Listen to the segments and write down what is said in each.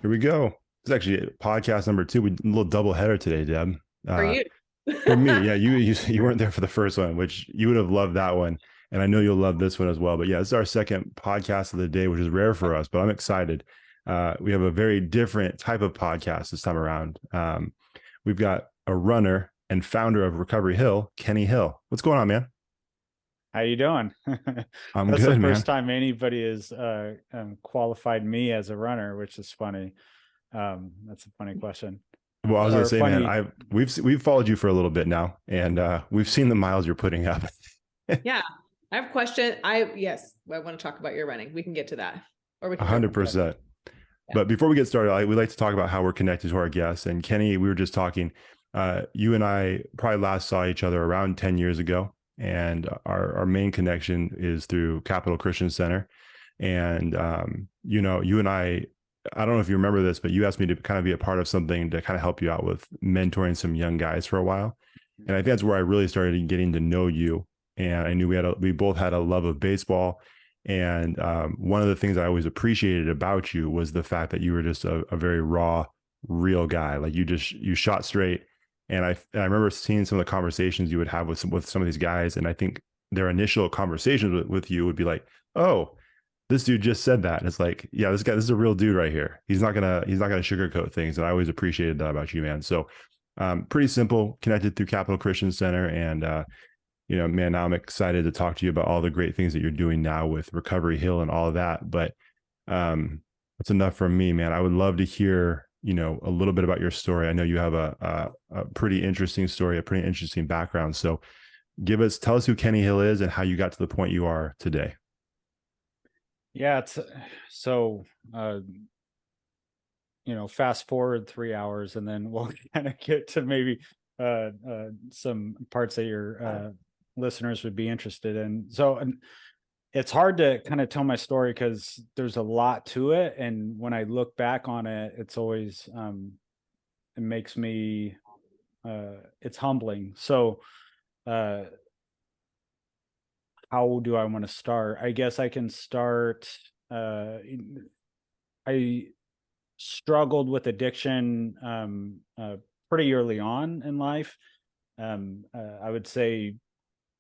Here we go. It's actually podcast number two. We a little double header today, Deb. For Uh, you. for me, yeah, you weren't there for the first one, which you would have loved that one, and I know you'll love this one as well. But yeah, this is our second podcast of the day, which is rare for us, but I'm excited. We have a very different type of podcast this time around. We've got a runner and founder of Recovery Hill, Kenny Hill. What's going on, man? How you doing? I'm That's the good, first man. time anybody has qualified me as a runner, which is funny. That's a funny question. Well, I was gonna Or say, man, funny. we've followed you for a little bit now, and we've seen the miles you're putting up. Yeah. I have a question. Yes, I want to talk about your running. We can get to that. Or we can talk about whatever. 100%. But before we get started, we like to talk about how we're connected to our guests. And Kenny, we were just talking. You and I probably last saw each other around 10 years ago, and our main connection is through Capital Christian Center. And you and I don't know if you remember this, but you asked me to kind of be a part of something to kind of help you out with mentoring some young guys for a while. And I think that's where I really started getting to know you. And I knew we both had a love of baseball. And one of the things I always appreciated about you was the fact that you were just a very raw, real guy. Like you shot straight. And I remember seeing some of the conversations you would have with some of these guys. And I think their initial conversations with you would be like, "Oh, this dude just said that." And it's like, yeah, this is a real dude right here. He's not gonna sugarcoat things. And I always appreciated that about you, man. So pretty simple, connected through Capital Christian Center. And man, now I'm excited to talk to you about all the great things that you're doing now with Recovery Hill and all of that. But that's enough from me, man. I would love to hear, a little bit about your story. I know you have a pretty interesting story, a pretty interesting background. So tell us who Kenny Hill is and how you got to the point you are today. Yeah, it's so fast forward 3 hours, and then we'll kind of get to maybe some parts that your listeners would be interested in. So, and it's hard to kind of tell my story because there's a lot to it, and when I look back on it, it's always it makes me it's humbling. So how do I want to start? I guess I can start. I struggled with addiction pretty early on in life. I would say,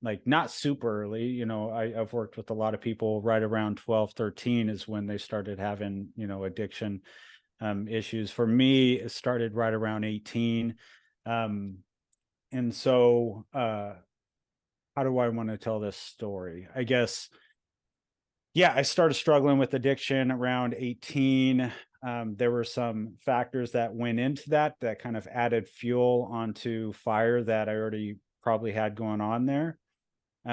like, not super early. I've worked with a lot of people right around 12, 13 is when they started having, addiction issues. For me, it started right around 18. And so how do I want to tell this story? I guess, yeah, I started struggling with addiction around 18. There were some factors that went into that kind of added fuel onto fire that I already probably had going on there. So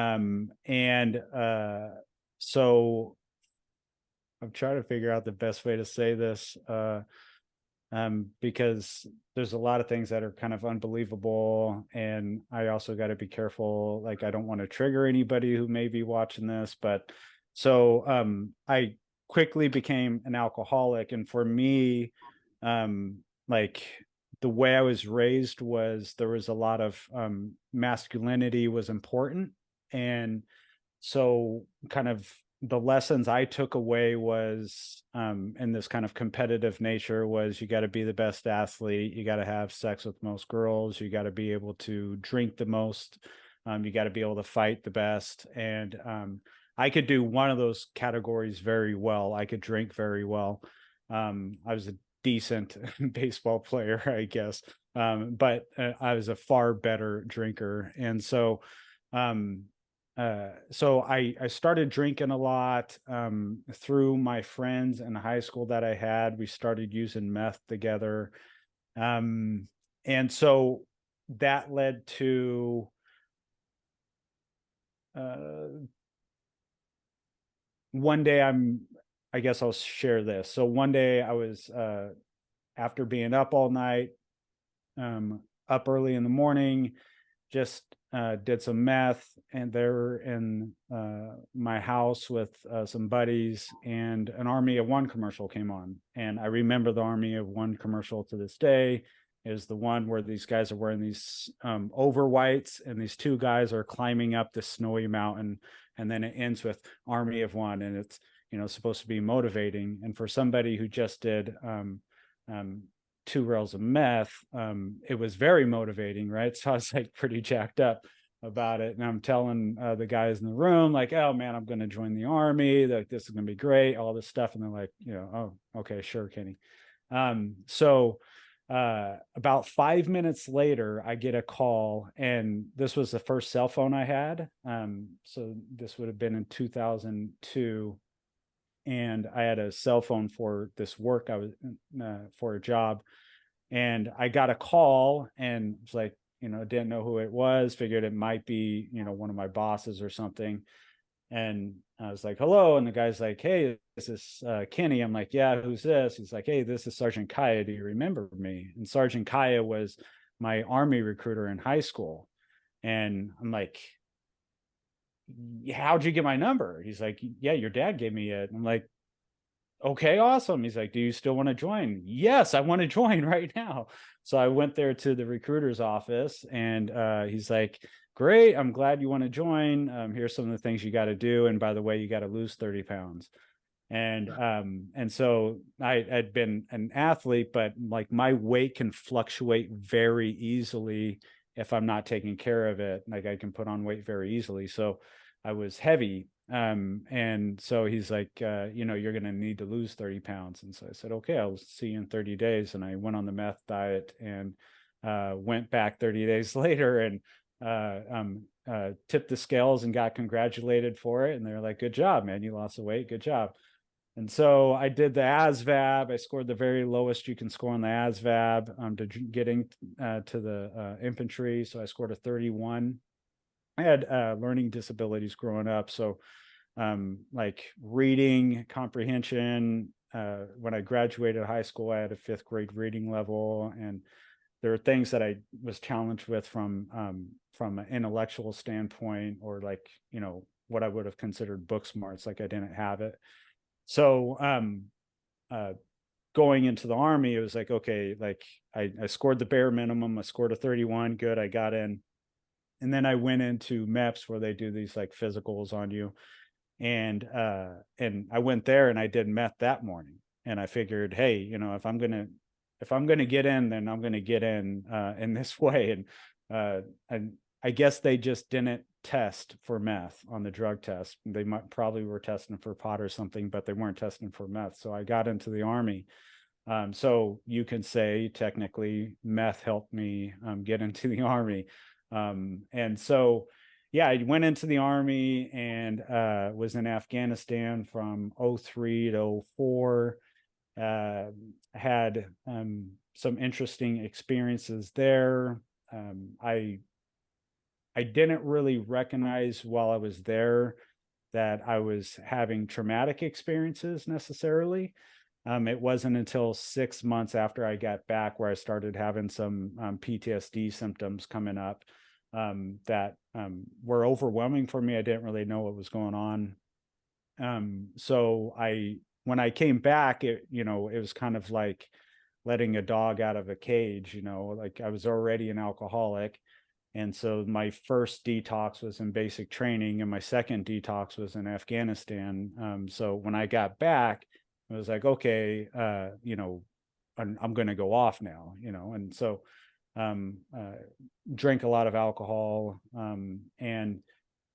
I'm trying to figure out the best way to say this, because there's a lot of things that are kind of unbelievable, and I also got to be careful. Like, I don't want to trigger anybody who may be watching this, but so I quickly became an alcoholic. And for me, like, the way I was raised was there was a lot of masculinity was important. And so kind of the lessons I took away was in this kind of competitive nature was you got to be the best athlete. You got to have sex with most girls. You got to be able to drink the most. You got to be able to fight the best. And I could do one of those categories very well. I could drink very well. I was a decent baseball player, I guess. But I was a far better drinker. And so I started drinking a lot through my friends in high school that I had. We started using meth together. And so that led to one day I guess I'll share this. So one day I was after being up all night, up early in the morning, just did some meth, and they were in my house with some buddies, and an Army of One commercial came on. And I remember the Army of One commercial to this day. Is the one where these guys are wearing these over whites, and these two guys are climbing up this snowy mountain, and then it ends with Army of One, and it's supposed to be motivating. And for somebody who just did 2 rails of meth, it was very motivating, right? So I was like pretty jacked up about it. And I'm telling the guys in the room, like, oh man, I'm going to join the army. Like, this is going to be great, all this stuff. And they're like, oh, okay, sure, Kenny. So about 5 minutes later, I get a call, and this was the first cell phone I had. So this would have been in 2002. And I had a cell phone for this work I was for a job. And I got a call, and it was like, didn't know who it was, figured it might be, one of my bosses or something. And I was like, hello. And the guy's like, hey, this is Kenny. I'm like, yeah, who's this? He's like, hey, this is Sergeant Kaya. Do you remember me? And Sergeant Kaya was my Army recruiter in high school. And I'm like, how'd you get my number? He's like, yeah, your dad gave me it. I'm like, okay, awesome. He's like, do you still want to join? Yes, I want to join right now. So I went there to the recruiter's office, and he's like, great, I'm glad you want to join. Here's some of the things you got to do. And by the way, you got to lose 30 pounds. And so I'd been an athlete, but like my weight can fluctuate very easily if I'm not taking care of it. Like I can put on weight very easily. So I was heavy. And so he's like, you're going to need to lose 30 pounds. And so I said, okay, I'll see you in 30 days. And I went on the meth diet, and went back 30 days later, and tipped the scales and got congratulated for it. And they're like, good job, man. You lost the weight. Good job. And so I did the ASVAB. I scored the very lowest you can score on the ASVAB to get into the infantry. So I scored a 31. I had learning disabilities growing up. So like reading comprehension, when I graduated high school, I had a 5th grade reading level. And there are things that I was challenged with from an intellectual standpoint, or like, what I would have considered book smarts. Like I didn't have it. So going into the Army, it was like, okay, like I scored the bare minimum. I scored a 31. Good. I got in. And then I went into MEPS, where they do these like physicals on you. And I went there and I did meth that morning. And I figured, hey, if I'm gonna get in, then I'm gonna get in this way. And I guess they just didn't test for meth on the drug test. They probably were testing for pot or something, but they weren't testing for meth. So I got into the Army. So you can say technically meth helped me get into the Army. And so, yeah, I went into the Army and was in Afghanistan from 03 to 04. Had some interesting experiences there. I didn't really recognize while I was there that I was having traumatic experiences necessarily. It wasn't until 6 months after I got back where I started having some PTSD symptoms coming up that were overwhelming for me. I didn't really know what was going on. So when I came back, it was kind of like letting a dog out of a cage. Like I was already an alcoholic. And so my first detox was in basic training, and my second detox was in Afghanistan. So when I got back, it was like, okay, I'm going to go off now, and so drank a lot of alcohol. And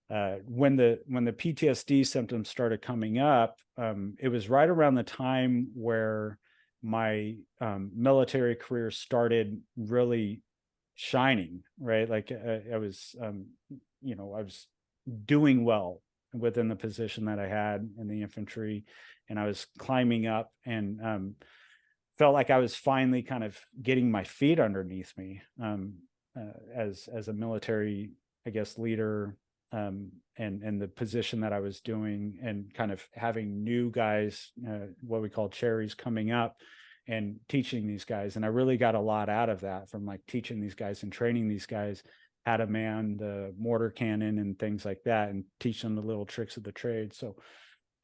when the PTSD symptoms started coming up, it was right around the time where my military career started really shining, right? Like I was doing well within the position that I had in the infantry, and I was climbing up, and felt like I was finally kind of getting my feet underneath me as a military, I guess, leader, and the position that I was doing, and kind of having new guys, what we call cherries, coming up and teaching these guys. And I really got a lot out of that, from like teaching these guys and training these guys how to man the mortar cannon and things like that, and teach them the little tricks of the trade. So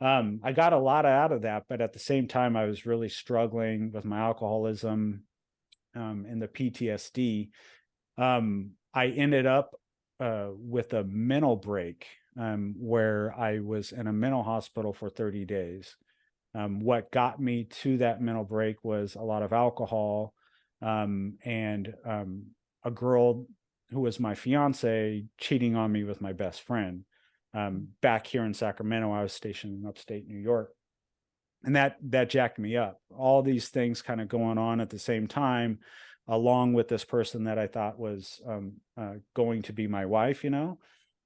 I got a lot out of that, but at the same time, I was really struggling with my alcoholism and the PTSD. I ended up with a mental break, where I was in a mental hospital for 30 days. What got me to that mental break was a lot of alcohol, and a girl who was my fiance cheating on me with my best friend. Back here in Sacramento, I was stationed in upstate New York, and that jacked me up. All these things kind of going on at the same time, along with this person that I thought was going to be my wife.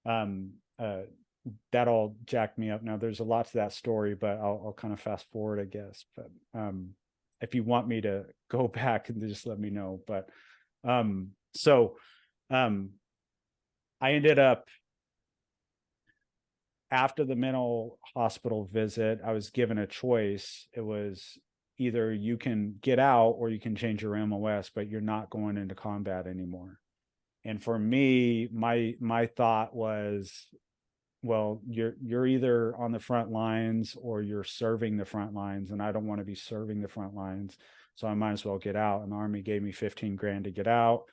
Um, uh, that all jacked me up. Now there's a lot to that story, but I'll kind of fast forward, I guess. But if you want me to go back, and just let me know. But so I ended up, after the mental hospital visit, I was given a choice. It was either you can get out or you can change your MOS, but you're not going into combat anymore. And for me, my thought was, well, you're either on the front lines or you're serving the front lines, and I don't want to be serving the front lines, so I might as well get out. And the Army gave me 15 grand to get out.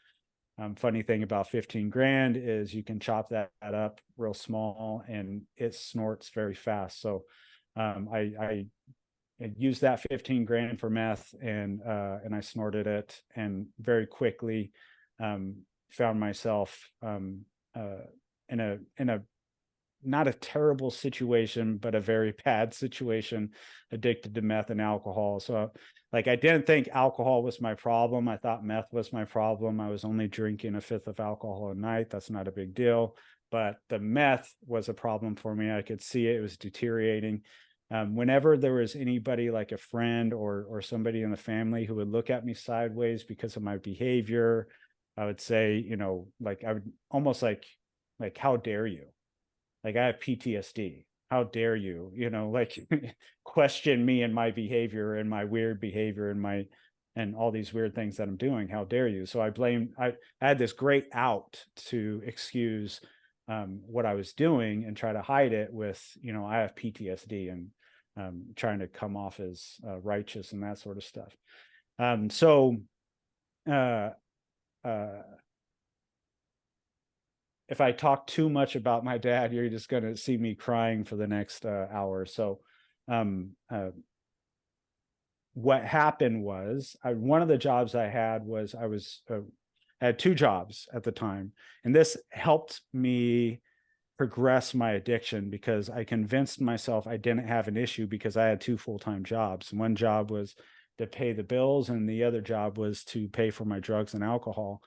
Funny thing about 15 grand is you can chop that up real small and it snorts very fast. So I used that 15 grand for meth, and I snorted it, and very quickly found myself in a not a terrible situation, but a very bad situation, addicted to meth and alcohol. So like, I didn't think alcohol was my problem. I thought meth was my problem. I was only drinking a fifth of alcohol a night. That's not a big deal. But the meth was a problem for me. I could see it, it was deteriorating. Whenever there was anybody, like a friend or somebody in the family, who would look at me sideways because of my behavior, I would say, like, I would almost like, how dare you? Like, I have PTSD. How dare you, like, question me and my behavior and my weird behavior and all these weird things that I'm doing. How dare you? So I had this great out to excuse what I was doing and try to hide it with, I have PTSD, and trying to come off as righteous and that sort of stuff. So if I talk too much about my dad, you're just going to see me crying for the next hour. So what happened was, one of the jobs I had was, I had two jobs at the time, and this helped me progress my addiction, because I convinced myself I didn't have an issue because I had two full-time jobs. One job was to pay the bills, and the other job was to pay for my drugs and alcohol.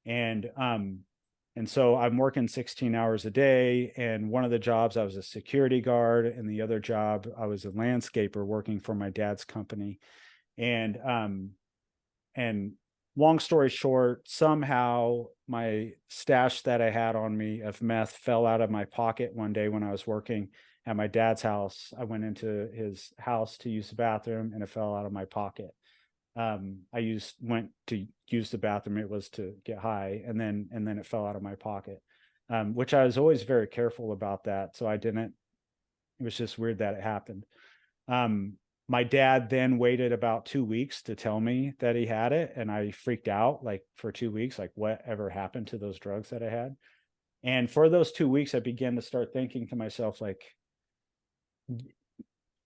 And so I'm working 16 hours a day. And one of the jobs, I was a security guard, and the other job, I was a landscaper working for my dad's company. And long story short, somehow my stash that I had on me of meth fell out of my pocket one day when I was working at my dad's house. I went into his house to use the bathroom, and it fell out of my pocket. I went to use the bathroom. It was to get high, and then it fell out of my pocket, which I was always very careful about that. So I didn't. It was just weird that it happened. My dad then waited about 2 weeks to tell me that he had it, and I freaked out, like, for 2 weeks, like, whatever happened to those drugs that I had? And for those 2 weeks, I began to start thinking to myself, like,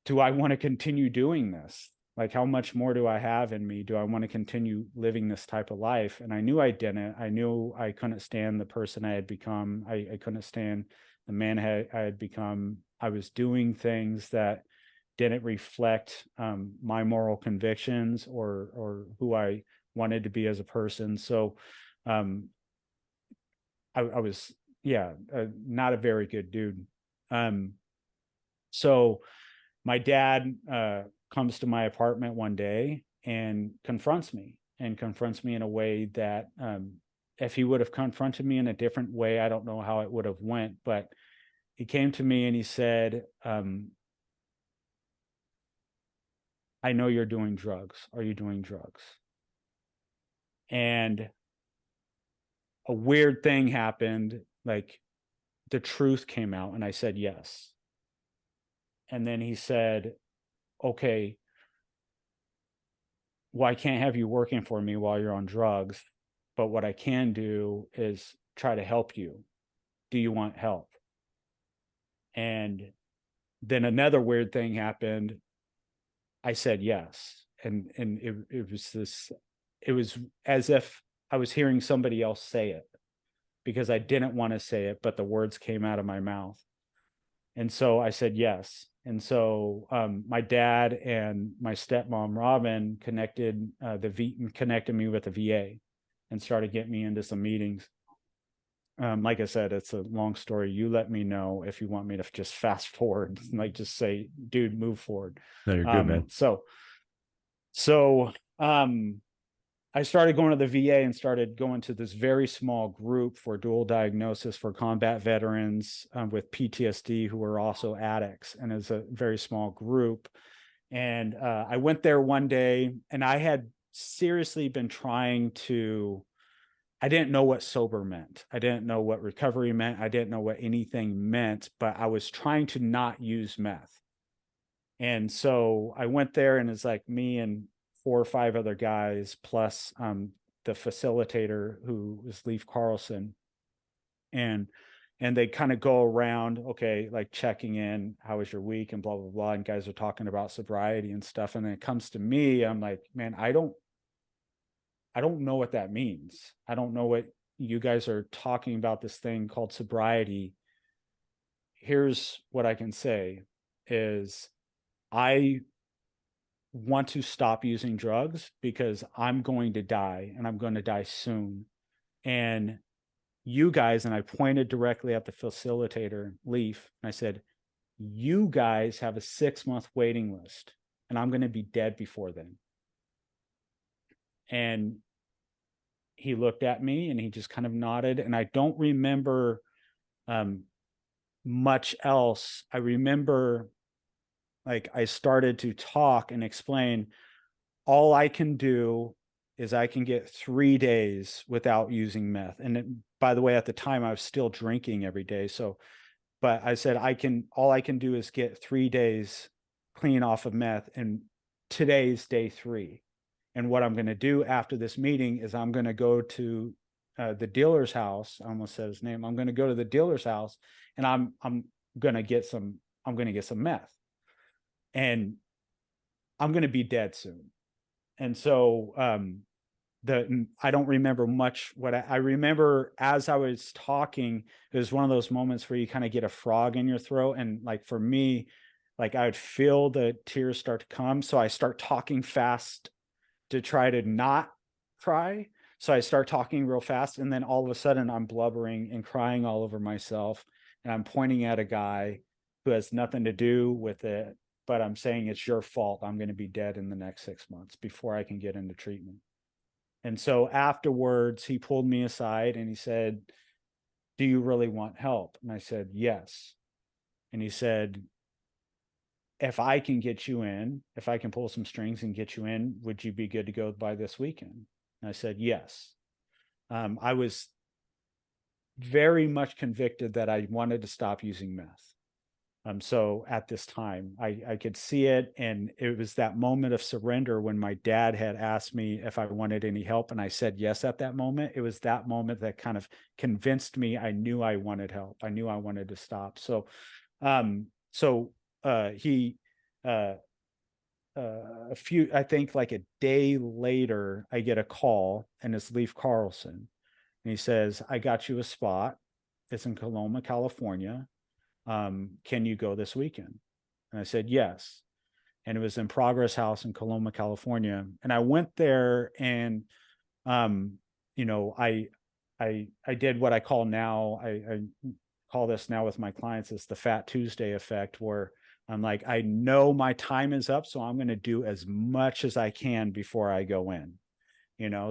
do I want to continue doing this? Like, how much more do I have in me? Do I want to continue living this type of life? And I knew I didn't. I knew I couldn't stand the person I had become. I couldn't stand the man I had become. I was doing things that didn't reflect my moral convictions or who I wanted to be as a person. So I was, not a very good dude. So my dad comes to my apartment one day and confronts me in a way that, if he would have confronted me in a different way, I don't know how it would have went. But he came to me and he said, I know you're doing drugs. Are you doing drugs? And a weird thing happened. Like, the truth came out, and I said yes. And then he said, okay, well, I can't have you working for me while you're on drugs, but what I can do is try to help you. Do you want help? And then another weird thing happened. I said yes. And it was as if I was hearing somebody else say it, because I didn't want to say it, but the words came out of my mouth. And so I said yes. And so my dad and my stepmom, Robin, connected me with the VA and started getting me into some meetings. Like I said, it's a long story. You let me know if you want me to just fast forward, like just say, dude, move forward. No, you're good, man. So I started going to the VA and started going to this very small group for dual diagnosis for combat veterans with PTSD who were also addicts. And it's a very small group. And I went there one day, and I had seriously been I didn't know what sober meant. I didn't know what recovery meant. I didn't know what anything meant, but I was trying to not use meth. And so I went there, and it's like me and 4 or 5 other guys, plus the facilitator, who was Leif Carlson. And they kind of go around, okay, like checking in, how was your week, and blah, blah, blah. And guys are talking about sobriety and stuff. And then it comes to me, I'm like, man, I don't know what that means. I don't know what you guys are talking about, this thing called sobriety. Here's what I can say is, I want to stop using drugs because I'm going to die, and I'm going to die soon. And you guys, and I pointed directly at the facilitator, Leaf, and I said, you guys have a 6-month waiting list, and I'm going to be dead before then. And he looked at me, and he just kind of nodded. And I don't remember much else. I remember, like, I started to talk and explain, all I can do is I can get 3 days without using meth. And by the way, at the time I was still drinking every day. So, but I said, all I can do is get 3 days clean off of meth. And today's day 3. And what I'm going to do after this meeting is I'm going to go to the dealer's house. I almost said his name. I'm going to go to the dealer's house, and I'm going to get some meth, and I'm going to be dead soon. And so I don't remember much. What I remember as I was talking, it was one of those moments where you kind of get a frog in your throat. And like, for me, like, I would feel the tears start to come. So I start talking fast to try to not cry. So I start talking real fast, and then all of a sudden I'm blubbering and crying all over myself. And I'm pointing at a guy who has nothing to do with it, but I'm saying, it's your fault. I'm going to be dead in the next 6 months before I can get into treatment. And so afterwards, he pulled me aside and he said, do you really want help? And I said, yes. And he said, if I can get you in, if I can pull some strings and get you in, would you be good to go by this weekend? And I said, yes. I was very much convicted that I wanted to stop using meth. So at this time, I could see it. And it was that moment of surrender when my dad had asked me if I wanted any help, and I said yes at that moment. It was that moment that kind of convinced me I knew I wanted help. I knew I wanted to stop. So he I think like a day later, I get a call, and it's Leif Carlson. And he says, I got you a spot. It's in Coloma, California. Can you go this weekend? And I said, yes. And it was in Progress House in Coloma, California. And I went there, and, I did what I call now, I call this now with my clients, is the Fat Tuesday effect, where I'm like, I know my time is up, so I'm going to do as much as I can before I go in,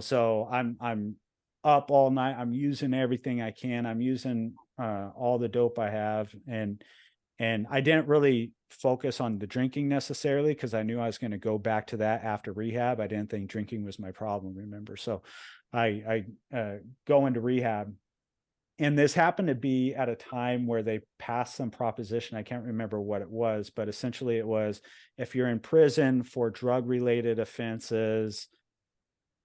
so I'm up all night. I'm using everything I can. I'm using all the dope I have. And I didn't really focus on the drinking necessarily, because I knew I was going to go back to that after rehab. I didn't think drinking was my problem, remember? So I go into rehab. And this happened to be at a time where they passed some proposition. I can't remember what it was, but essentially it was, if you're in prison for drug-related offenses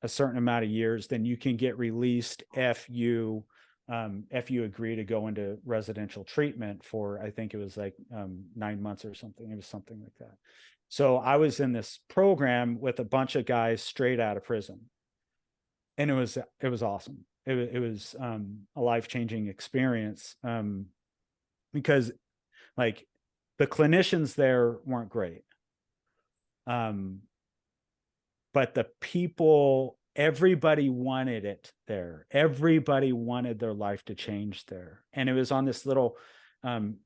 a certain amount of years, then you can get released if you if you agree to go into residential treatment for, I think it was like 9 months or something. It was something like that. So I was in this program with a bunch of guys straight out of prison, and it was awesome. It was a life-changing experience, because like the clinicians there weren't great, but the people, everybody wanted it there. Everybody wanted their life to change there. And it was on this little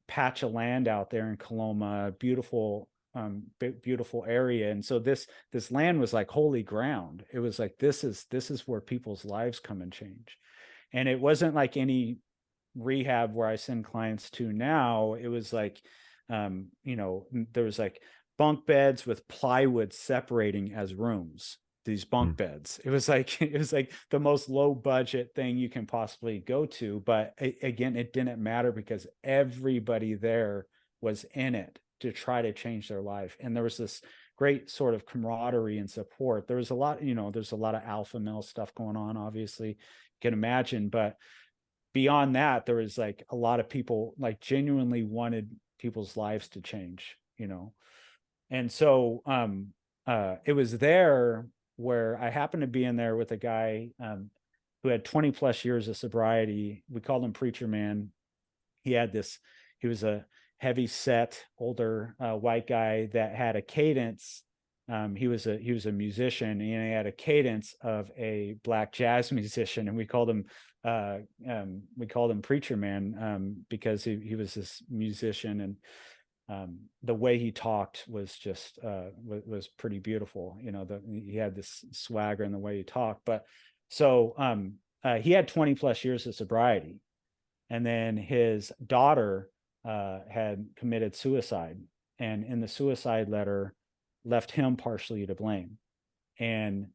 patch of land out there in Coloma, beautiful area. And so this land was like holy ground. It was like, this is where people's lives come and change. And it wasn't like any rehab where I send clients to now. It was like, there was like bunk beds with plywood separating as rooms, these bunk beds. It was like the most low budget thing you can possibly go to. But again, it didn't matter because everybody there was in it to try to change their life. And there was this great sort of camaraderie and support. There was a lot, there's a lot of alpha male stuff going on, obviously, you can imagine. But beyond that, there was like a lot of people like genuinely wanted people's lives to change, And so it was there where I happened to be in there with a guy who had 20 plus years of sobriety. We called him Preacher Man. He was a heavy set, older white guy that had a cadence. He was a musician, and he had a cadence of a black jazz musician, and we called him Preacher Man because he was this musician, and the way he talked was just was pretty beautiful. He had this swagger in the way he talked. But so he had 20 plus years of sobriety, and then his daughter had committed suicide, and in the suicide letter left him partially to blame. And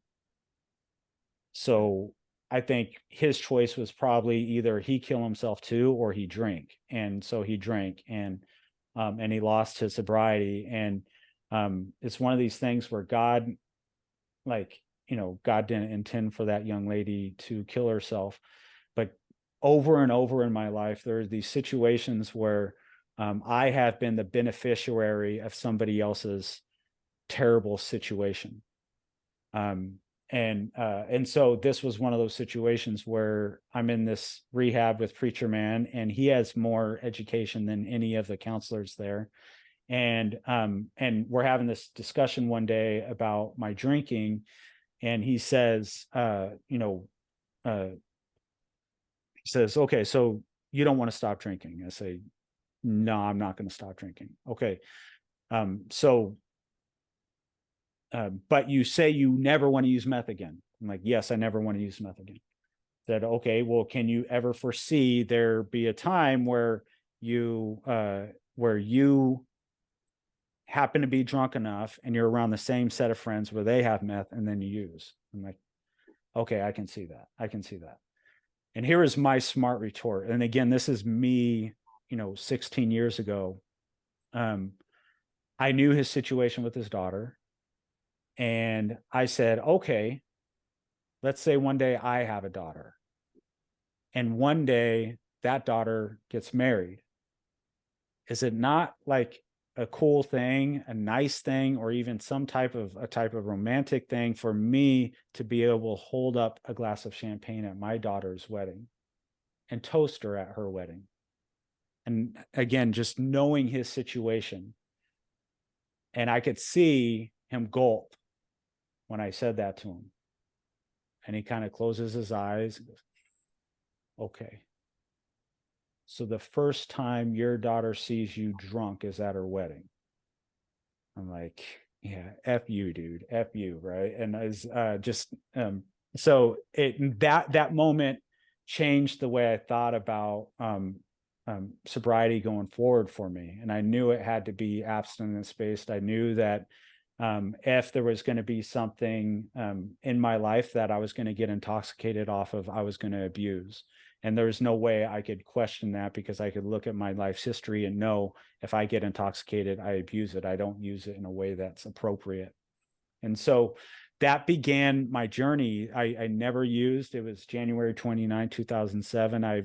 so I think his choice was probably either he kill himself too or he drink. And so he drank, and he lost his sobriety. And it's one of these things where God didn't intend for that young lady to kill herself. But over and over in my life, there are these situations where I have been the beneficiary of somebody else's terrible situation. And so this was one of those situations where I'm in this rehab with Preacher Man, and he has more education than any of the counselors there. And we're having this discussion one day about my drinking, and he says, he says, okay, so you don't want to stop drinking. I say, no, I'm not going to stop drinking. Okay. But you say you never want to use meth again. I'm like, yes, I never want to use meth again. Said, okay, well, can you ever foresee there be a time where you happen to be drunk enough and you're around the same set of friends where they have meth and then you use? I'm like, okay, I can see that. And here is my smart retort. And again, this is me, 16 years ago. I knew his situation with his daughter. And I said, okay, let's say one day I have a daughter, and one day that daughter gets married. Is it not like a cool thing, a nice thing, or even some type of romantic thing for me to be able to hold up a glass of champagne at my daughter's wedding and toast her at her wedding? And again, just knowing his situation, and I could see him gulp when I said that to him. And he kind of closes his eyes and goes, okay. So the first time your daughter sees you drunk is at her wedding. I'm like, yeah, F you, dude, F you, right? And I was so that moment changed the way I thought about sobriety going forward for me. And I knew it had to be abstinence-based. I knew that if there was going to be something in my life that I was going to get intoxicated off of, I was going to abuse. And there's no way I could question that, because I could look at my life's history and know if I get intoxicated, I abuse it. I don't use it in a way that's appropriate. And so that began my journey. I never used, it was January 29, 2007. I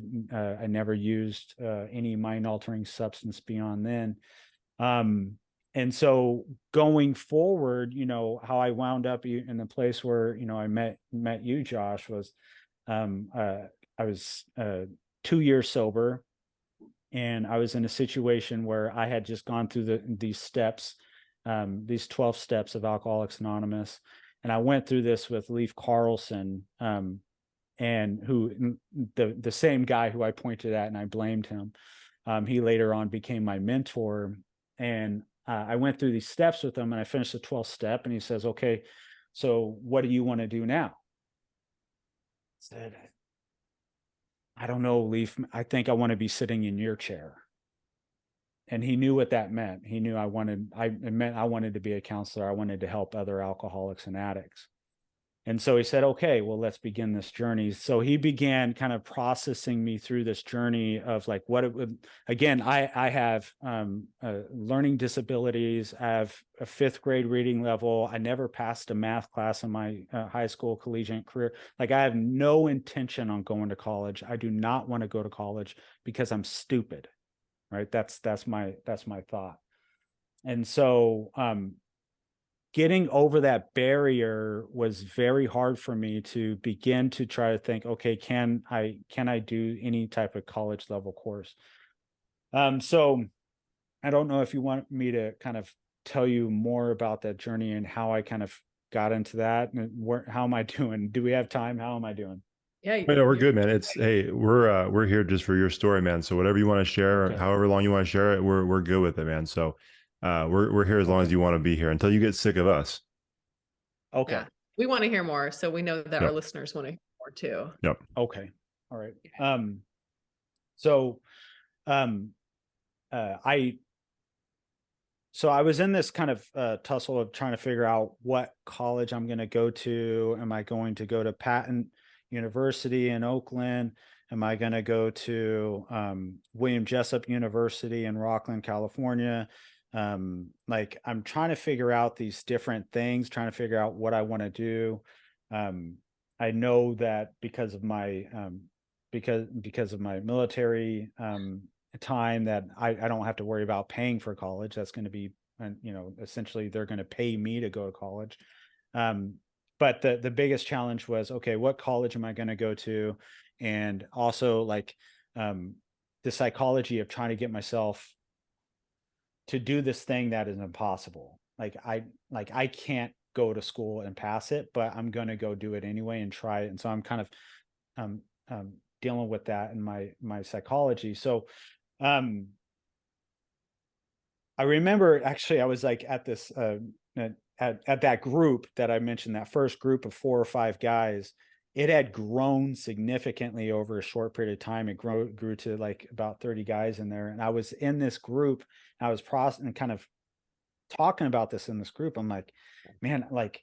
never used any mind altering substance beyond then. And so going forward, you know, how I wound up in the place where, you know, I met you, Josh, was I was 2 years sober, and I was in a situation where I had just gone through these steps, these 12 steps of Alcoholics Anonymous. And I went through this with Leif Carlson, and who the same guy who I pointed at and I blamed him. He later on became my mentor. And I went through these steps with him, and I finished the 12th step, and he says, okay, so what do you want to do now? I said, I don't know, Leif. I think I want to be sitting in your chair. And he knew what that meant. He knew it meant I wanted to be a counselor. I wanted to help other alcoholics and addicts. And so he said, okay, well, let's begin this journey. So he began kind of processing me through this journey of like what it would, again, I have learning disabilities. I have a 5th grade reading level. I never passed a math class in my high school collegiate career. Like, I have no intention on going to college. I do not want to go to college because I'm stupid, right? That's my thought. And so, getting over that barrier was very hard for me to begin to try to think, okay, can I do any type of college level course? So I don't know if you want me to kind of tell you more about that journey and how I kind of got into that, and how am I doing? Do we have time? How am I doing? Yeah. No, we're good, man. It's hey, we're here just for your story, man. So whatever you want to share, Okay. however long you want to share it, we're good with it, man. So we're here as long as you want to be here until you get sick of us. Okay. Yeah. We want to hear more. So we know that our Yep. listeners want to hear more too. Yep. Okay. All right. So I was in this kind of tussle of trying to figure out what college I'm going to go to. Am I going to go to Patton University in Oakland? Am I going to go to William Jessup University in Rockland, California? Like, I'm trying to figure out these different things, trying to figure out what I want to do. I know that because of my military time, that I don't have to worry about paying for college. That's going to be, and you know, essentially they're going to pay me to go to college. But the biggest challenge was, okay, what college am I going to go to? And also, like, the psychology of trying to get myself to do this thing that is impossible. Like I can't go to school and pass it, but I'm going to go do it anyway and try it. And so I'm kind of dealing with that in my psychology. So I remember, actually, I was like at this at that group that I mentioned, that first group of 4 or 5 guys. It had grown significantly over a short period of time. It grew to like about 30 guys in there. And I was in this group, and I was processing, kind of talking about this in this group. I'm like, man, like,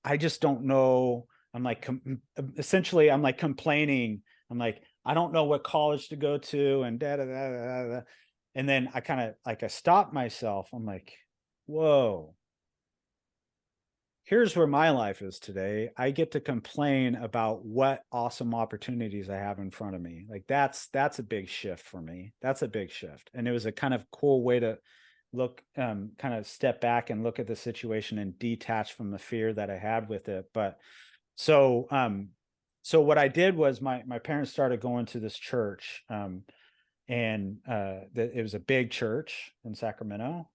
I just don't know. I'm like, essentially, I'm like complaining. I'm like, I don't know what college to go to, and da da da da da. And then I kind of like, I stopped myself. I'm like, whoa, here's where my life is today. I get to complain about what awesome opportunities I have in front of me. Like, that's a big shift for me. That's a big shift. And it was a kind of cool way to look, kind of step back and look at the situation and detach from the fear that I had with it. But so what I did was, my parents started going to this church, and it was a big church in Sacramento,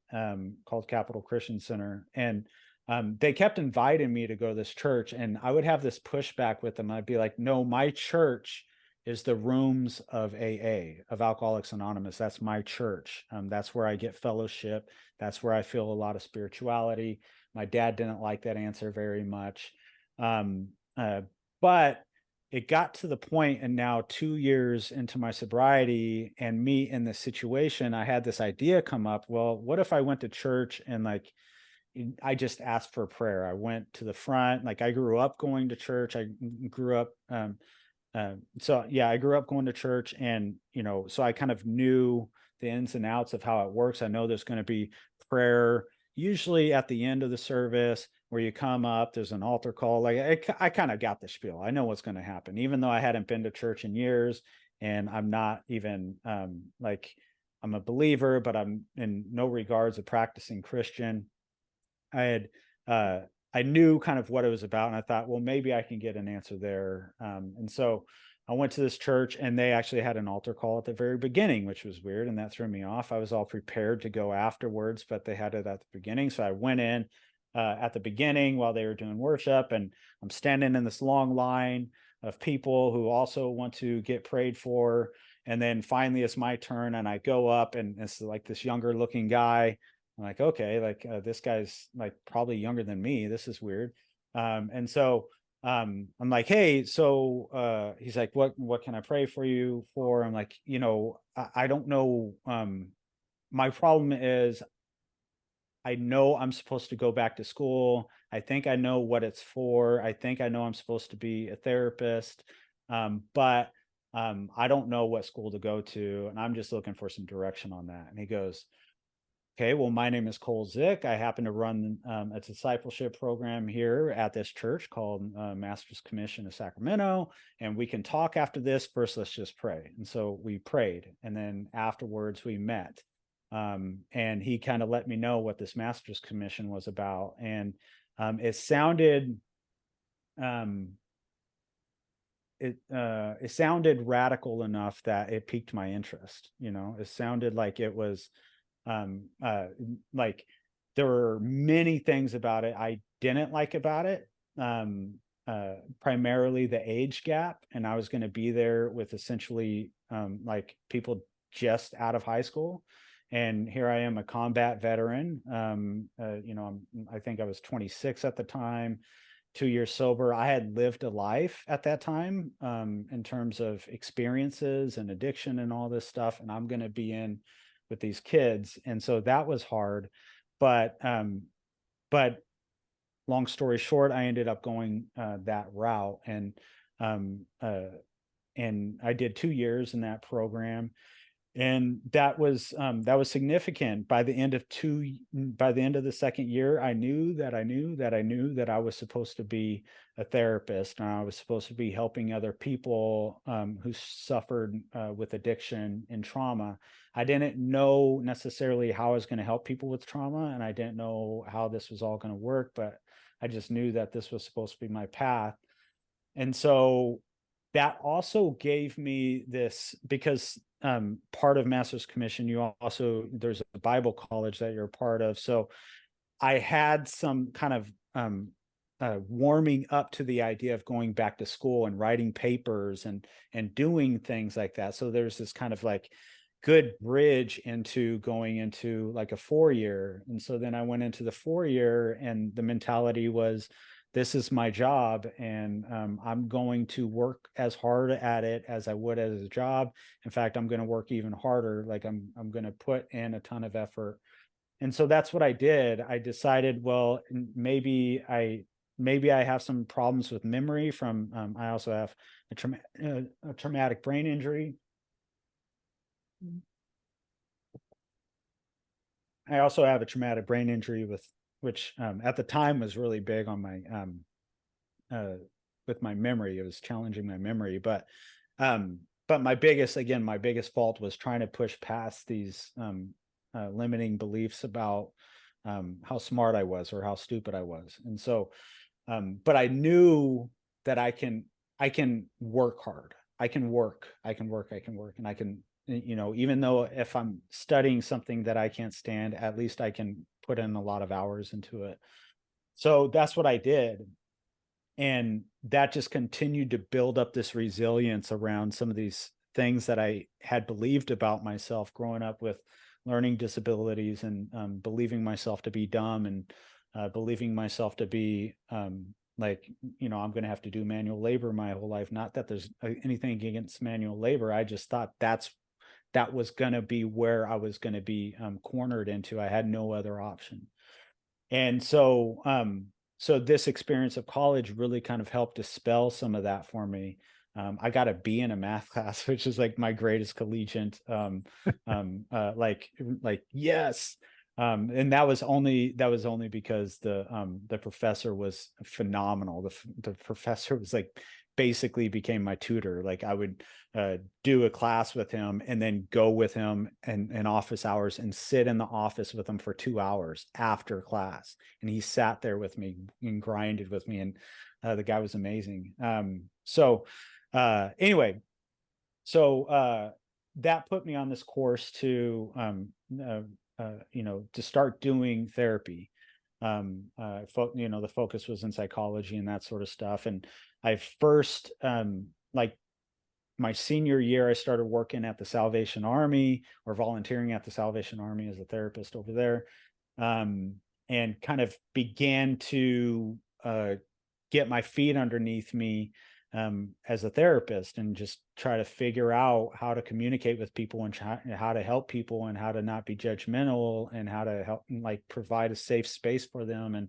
called Capital Christian Center. And they kept inviting me to go to this church, and I would have this pushback with them. I'd be like, no, my church is the rooms of AA, of Alcoholics Anonymous. That's my church. That's where I get fellowship. That's where I feel a lot of spirituality. My dad didn't like that answer very much. But it got to the point, and now 2 years into my sobriety and me in this situation, I had this idea come up. Well, what if I went to church and like, I just asked for prayer? I went to the front. Like, I grew up going to church. I grew up, so yeah, I grew up going to church, and, you know, so I kind of knew the ins and outs of how it works. I know there's going to be prayer usually at the end of the service where you come up, there's an altar call. Like I kind of got the spiel. I know what's going to happen, even though I hadn't been to church in years, and I'm not even like I'm a believer, but I'm in no regards a practicing Christian. I had I knew kind of what it was about, and I thought, well, maybe I can get an answer there. And so I went to this church, and they actually had an altar call at the very beginning, which was weird, and that threw me off. I was all prepared to go afterwards, but they had it at the beginning, so I went in at the beginning while they were doing worship, and I'm standing in this long line of people who also want to get prayed for. And then finally, it's my turn, and I go up, and it's like this younger looking guy. I'm like, okay, like this guy's like probably younger than me. This is weird. And so I'm like, hey, so he's like, what can I pray for you for? I'm like, I don't know. My problem is I know I'm supposed to go back to school. I think I know what it's for. I think I know I'm supposed to be a therapist. But I don't know what school to go to. And I'm just looking for some direction on that. And he goes, okay, well, my name is Cole Zick. I happen to run a discipleship program here at this church called Master's Commission of Sacramento. And we can talk after this. First, let's just pray. And so we prayed. And then afterwards, we met. And he kind of let me know what this Master's Commission was about. And it sounded it sounded radical enough that it piqued my interest. It sounded like it was like there were many things about it I didn't like about it. Primarily the age gap, and I was going to be there with essentially like people just out of high school, and here I am, a combat veteran. I think I was 26 at the time, 2 years sober. I had lived a life at that time in terms of experiences and addiction and all this stuff, and I'm going to be in with these kids. And so that was hard. But long story short, I ended up going that route. And I did 2 years in that program. And that was significant. By the end of the second year, I knew that I was supposed to be a therapist, and I was supposed to be helping other people who suffered with addiction and trauma. I didn't know necessarily how I was going to help people with trauma, and I didn't know how this was all going to work, but I just knew that this was supposed to be my path. And so that also gave me this, because part of Master's Commission, there's a Bible college that you're a part of. So I had some kind of warming up to the idea of going back to school and writing papers and doing things like that. So there's this kind of like good bridge into going into like a 4-year. And so then I went into the 4-year, and the mentality was, this is my job, and I'm going to work as hard at it as I would as a job. In fact, I'm going to work even harder. Like I'm going to put in a ton of effort. And so that's what I did. I decided, well, maybe I have some problems with memory from, I also have a traumatic brain injury. I also have a traumatic brain injury which at the time was really big on my with my memory. It was challenging my memory, but my biggest fault was trying to push past these limiting beliefs about how smart I was or how stupid I was. And so, but I knew that I can work hard. I can work, and I can, even though if I'm studying something that I can't stand, at least I can put in a lot of hours into it. So that's what I did. And that just continued to build up this resilience around some of these things that I had believed about myself growing up with learning disabilities, and believing myself to be dumb, and believing myself to be like, I'm going to have to do manual labor my whole life. Not that there's anything against manual labor. I just thought that was going to be where I was going to be cornered into. I had no other option. And so, so this experience of college really kind of helped dispel some of that for me. I got a B in a math class, which is like my greatest collegiate, like yes. And that was only because the professor was phenomenal. The professor was like basically became my tutor. Like I would do a class with him and then go with him in office hours and sit in the office with him for 2 hours after class. And he sat there with me and grinded with me. And the guy was amazing. Anyway, that put me on this course to to start doing therapy. The focus was in psychology and that sort of stuff. And I first, like my senior year, I started working at the Salvation Army, or volunteering at the Salvation Army as a therapist over there, and kind of began to get my feet underneath me as a therapist, and just try to figure out how to communicate with people and how to help people and how to not be judgmental and how to help, like, provide a safe space for them.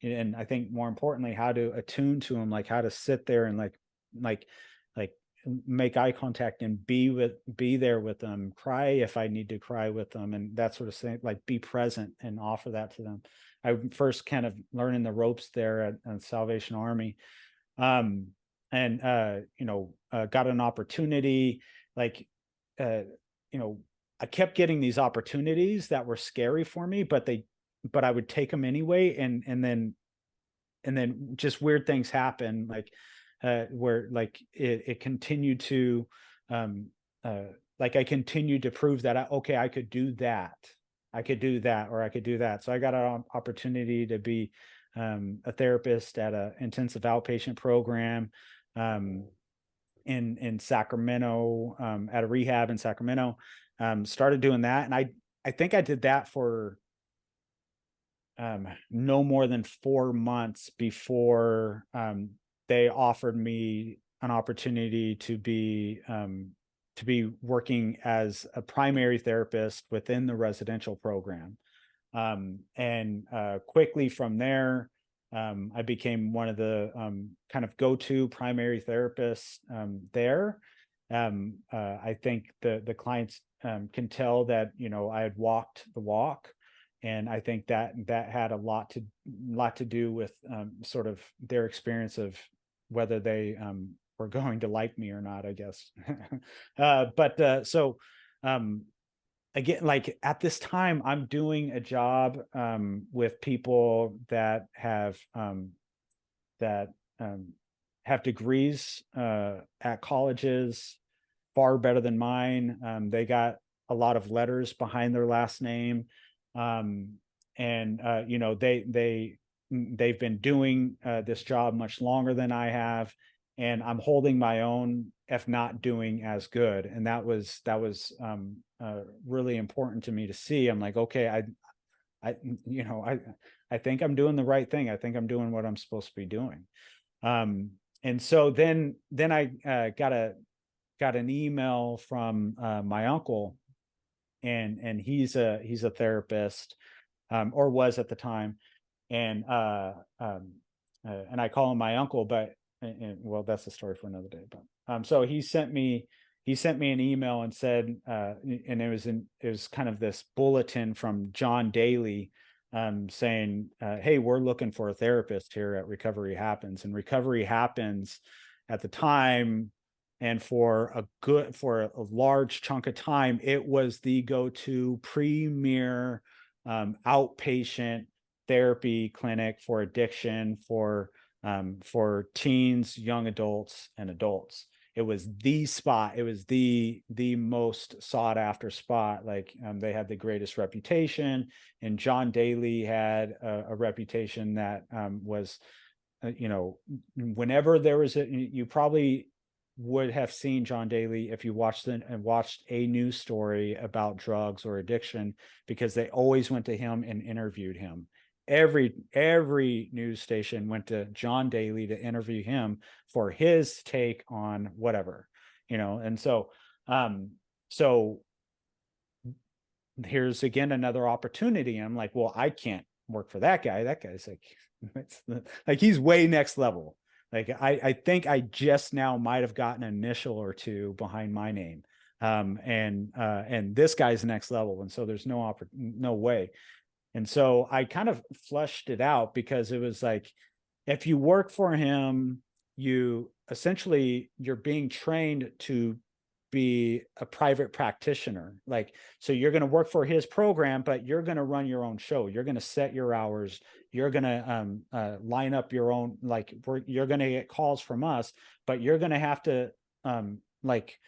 And I think more importantly, how to attune to them, like how to sit there and like make eye contact and be there with them, cry if I need to cry with them, and that sort of thing, like be present and offer that to them. I first kind of learning the ropes there at Salvation Army. Got an opportunity, like, I kept getting these opportunities that were scary for me, but I would take them anyway. And then just weird things happen, like, where like it continued to, like I continued to prove that I could do that. I could do that, or I could do that. So I got an opportunity to be a therapist at an intensive outpatient program in Sacramento, at a rehab in Sacramento. Started doing that, and I think I did that for no more than 4 months before they offered me an opportunity to be working as a primary therapist within the residential program. And quickly from there, I became one of the kind of go-to primary therapists there. I think the clients can tell that, I had walked the walk. And I think that had a lot to do with sort of their experience of whether they were going to like me or not, I guess. Again, like at this time, I'm doing a job with people that have degrees at colleges far better than mine. They got a lot of letters behind their last name. They've been doing this job much longer than I have, and I'm holding my own, if not doing as good. And that was really important to me to see. I'm like, okay, I think I'm doing the right thing. I think I'm doing what I'm supposed to be doing. And so then I got an email from my uncle, and he's a therapist, or was at the time. And I call him my uncle, but well, that's a story for another day. But so he sent me an email and said, and it was kind of this bulletin from John Daly, saying, hey, we're looking for a therapist here at Recovery Happens. And Recovery Happens at the time, and for a large chunk of time, it was the go-to premier outpatient therapy clinic for addiction, for teens, young adults, and adults. It was the spot. It was the most sought after spot. Like, they had the greatest reputation, and John Daly had a reputation that was, whenever there was you probably would have seen John Daly if you watched a news story about drugs or addiction, because they always went to him and interviewed him. Every news station went to John Daly to interview him for his take on whatever, and so here's again another opportunity. I'm like, well, I can't work for that guy. That guy's like he's way next level. Like, I think I just now might have gotten an initial or two behind my name. And this guy's next level. And so there's no way. And so I kind of flushed it out, because it was like, if you work for him, you essentially, you're being trained to be a private practitioner. Like, so you're going to work for his program, but you're going to run your own show. You're going to set your hours. You're going to line up your own, like, you're going to get calls from us, but you're going to have to like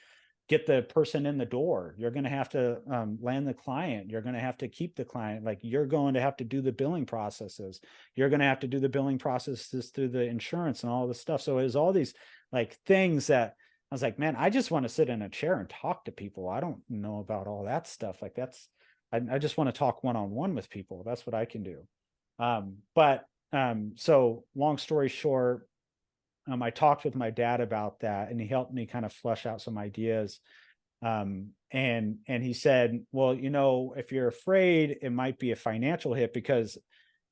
get the person in the door. You're going to have to land the client. You're going to have to keep the client. Like, you're going to have to do the billing processes. You're going to have to do the billing processes through the insurance and all this stuff. So it was all these like things that I was like, man, I just want to sit in a chair and talk to people. I don't know about all that stuff. Like, I just want to talk one-on-one with people. That's what I can do. So long story short, I talked with my dad about that, and he helped me kind of flush out some ideas. And he said, well, if you're afraid, it might be a financial hit, because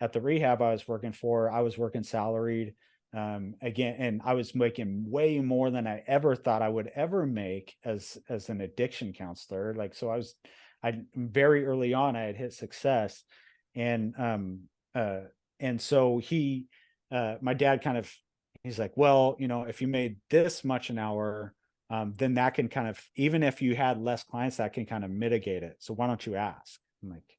at the rehab I was working for, I was working salaried, again, and I was making way more than I ever thought I would ever make as an addiction counselor. Like, so I very early on, I had hit success. And so my dad kind of, he's like, well, if you made this much an hour, then that can kind of, even if you had less clients, that can kind of mitigate it. So why don't you ask? I'm like,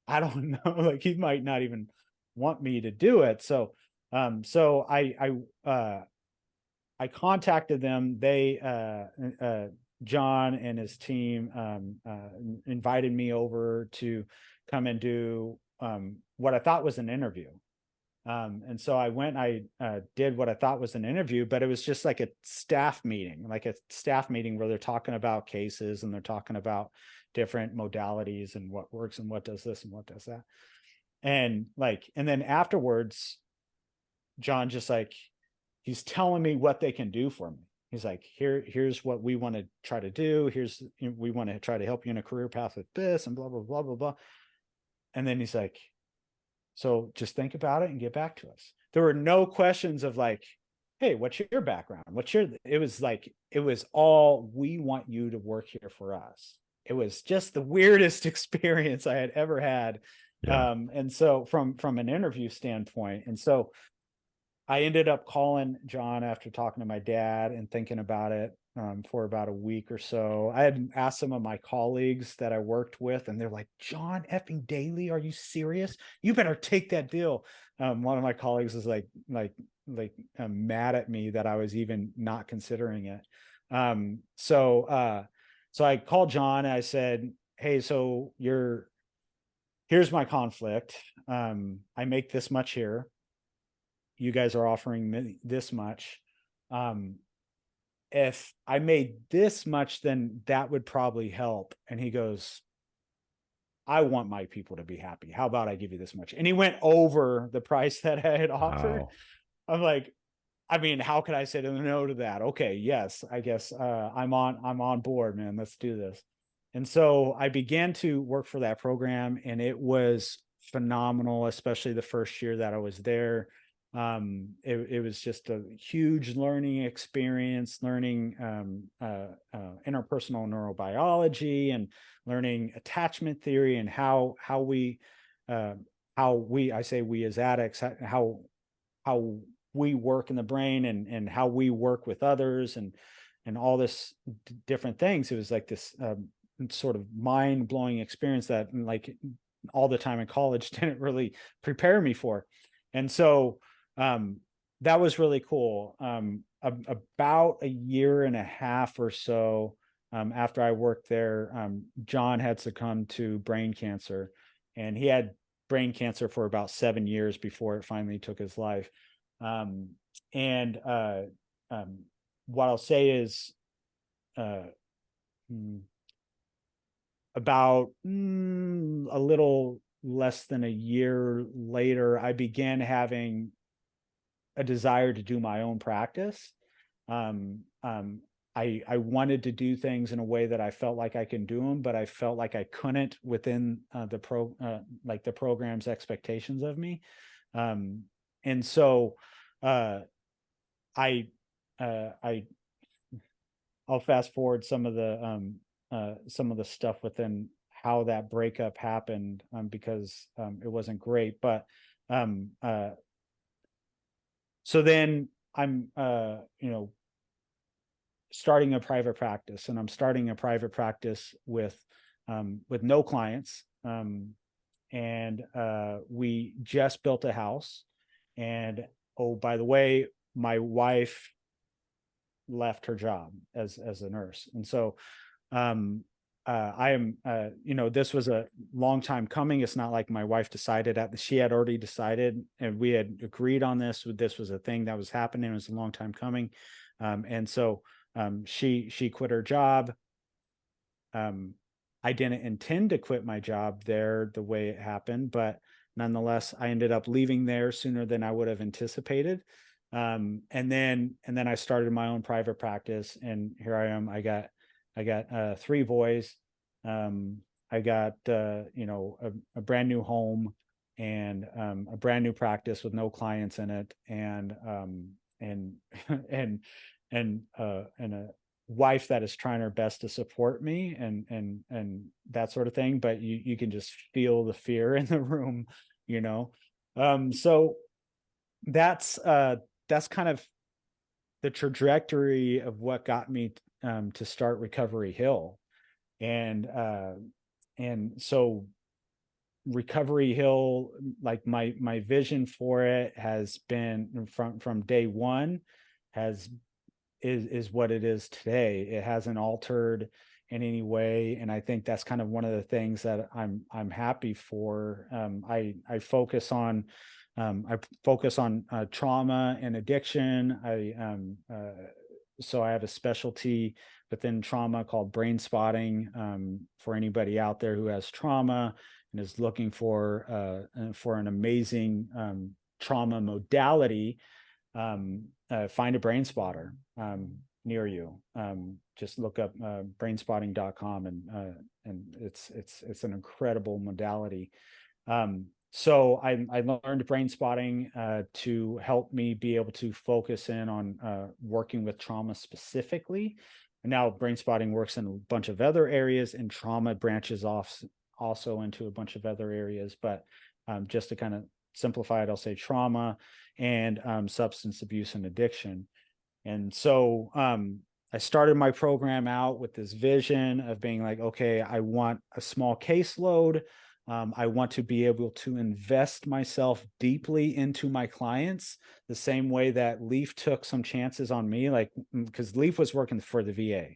I don't know. Like, he might not even want me to do it. So I contacted them. John and his team invited me over to come and do what I thought was an interview. And so I went, I did what I thought was an interview, but it was just like a staff meeting where they're talking about cases, and they're talking about different modalities and what works and what does this and what does that. And then afterwards, John just he's telling me what they can do for me. He's like, here's what we want to try to do. We want to try to help you in a career path with this, and blah, blah, blah, blah, blah. And then he's like, so just think about it and get back to us. There were no questions of like, hey, what's your background? It was all, we want you to work here for us. It was just the weirdest experience I had ever had. Yeah. And so from an interview standpoint, and so I ended up calling John after talking to my dad and thinking about it for about a week or so. I had asked some of my colleagues that I worked with, and they're like, John effing Daly, are you serious? You better take that deal. One of my colleagues was mad at me that I was even not considering it. So I called John and I said, hey, so here's my conflict. I make this much here. You guys are offering me this much. If I made this much, then that would probably help. And he goes, I want my people to be happy. How about I give you this much? And he went over the price that I had offered. Wow. I'm like, I mean, how could I say no to that? Okay, yes, I guess I'm on board, man. Let's do this. And so I began to work for that program, and it was phenomenal, especially the first year that I was there. It was just a huge learning experience, learning interpersonal neurobiology, and learning attachment theory, and how we I say we as addicts, how we work in the brain, and how we work with others, and all this different things. It was like this sort of mind-blowing experience that like all the time in college didn't really prepare me for. And so that was really cool. About a year and a half or so after I worked there, John had succumbed to brain cancer, and he had brain cancer for about 7 years before it finally took his life. What I'll say is about a little less than a year later, I began having a desire to do my own practice. I wanted to do things in a way that I felt like I can do them, but I felt like I couldn't within the program's expectations of me. And so I'll fast forward some of the stuff within how that breakup happened, because it wasn't great. But so then I'm starting a private practice, and I'm starting a private practice with no clients. And we just built a house. And oh, by the way, my wife left her job as a nurse. And so I am, this was a long time coming. It's not like my wife decided she had already decided, and we had agreed on this. This was a thing that was happening. It was a long time coming. And so she quit her job. I didn't intend to quit my job there the way it happened, but nonetheless, I ended up leaving there sooner than I would have anticipated. And then I started my own private practice, and here I am. I got 3 boys. I got a brand new home, and a brand new practice with no clients in it, and a wife that is trying her best to support me, and that sort of thing. But you can just feel the fear in the room. So that's kind of the trajectory of what got me to start Recovery Hill. And so Recovery Hill, like my vision for it has been from day one, is what it is today. It hasn't altered in any way, and I think that's kind of one of the things that I'm happy for. I focus on trauma and addiction. So I have a specialty within trauma called brain spotting, for anybody out there who has trauma and is looking for an amazing trauma modality. Find a brain spotter near you. Just look up brainspotting.com, and it's an incredible modality. So I learned brain spotting to help me be able to focus in on working with trauma specifically. And now brain spotting works in a bunch of other areas, and trauma branches off also into a bunch of other areas. But just to kind of simplify it, I'll say trauma and substance abuse and addiction. And so I started my program out with this vision of being like, okay, I want a small caseload. I want to be able to invest myself deeply into my clients the same way that Leaf took some chances on me, like, because Leaf was working for the VA.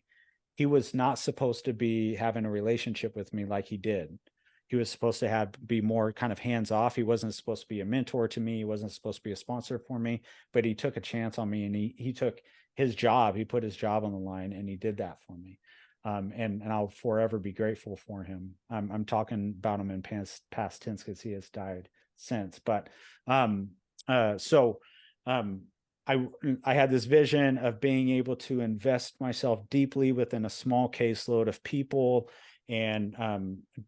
He was not supposed to be having a relationship with me like he did. He was supposed to be more kind of hands off. He wasn't supposed to be a mentor to me. He wasn't supposed to be a sponsor for me, but he took a chance on me, and he took his job. He put his job on the line, and he did that for me. And I'll forever be grateful for him. I'm talking about him in past tense because he has died since. But so I had this vision of being able to invest myself deeply within a small caseload of people, and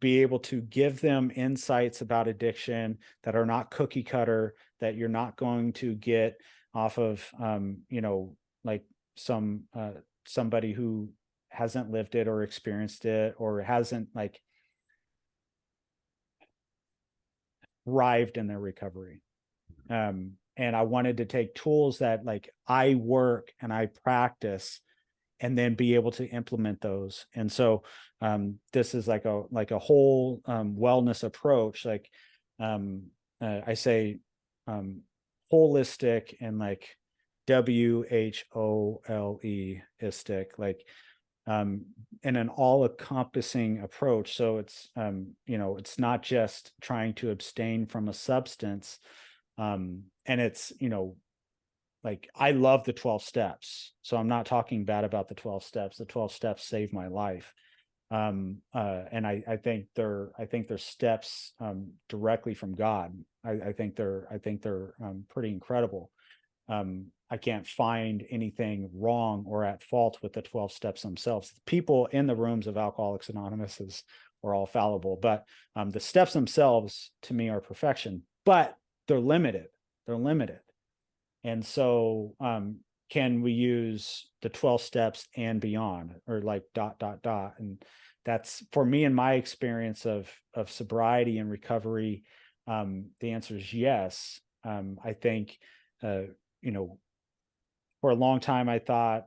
be able to give them insights about addiction that are not cookie cutter, that you're not going to get off of, like somebody who hasn't lived it or experienced it, or hasn't like thrived in their recovery. And I wanted to take tools that like I work and I practice, and then be able to implement those. And so this is like a whole wellness approach. Like I say holistic, and like WHOLE-istic, like in an all-encompassing approach. So it's it's not just trying to abstain from a substance, and it's like I love the 12 steps. So I'm not talking bad about the 12 steps. The 12 steps saved my life. And I think they're steps directly from God. I think they're pretty incredible. I can't find anything wrong or at fault with the 12 steps themselves. The people in the rooms of Alcoholics Anonymous are all fallible, but the steps themselves to me are perfection, but they're limited. And so can we use the 12 steps and beyond, or like ... And that's, for me, in my experience of sobriety and recovery, the answer is yes. I think, you know, for a long time, I thought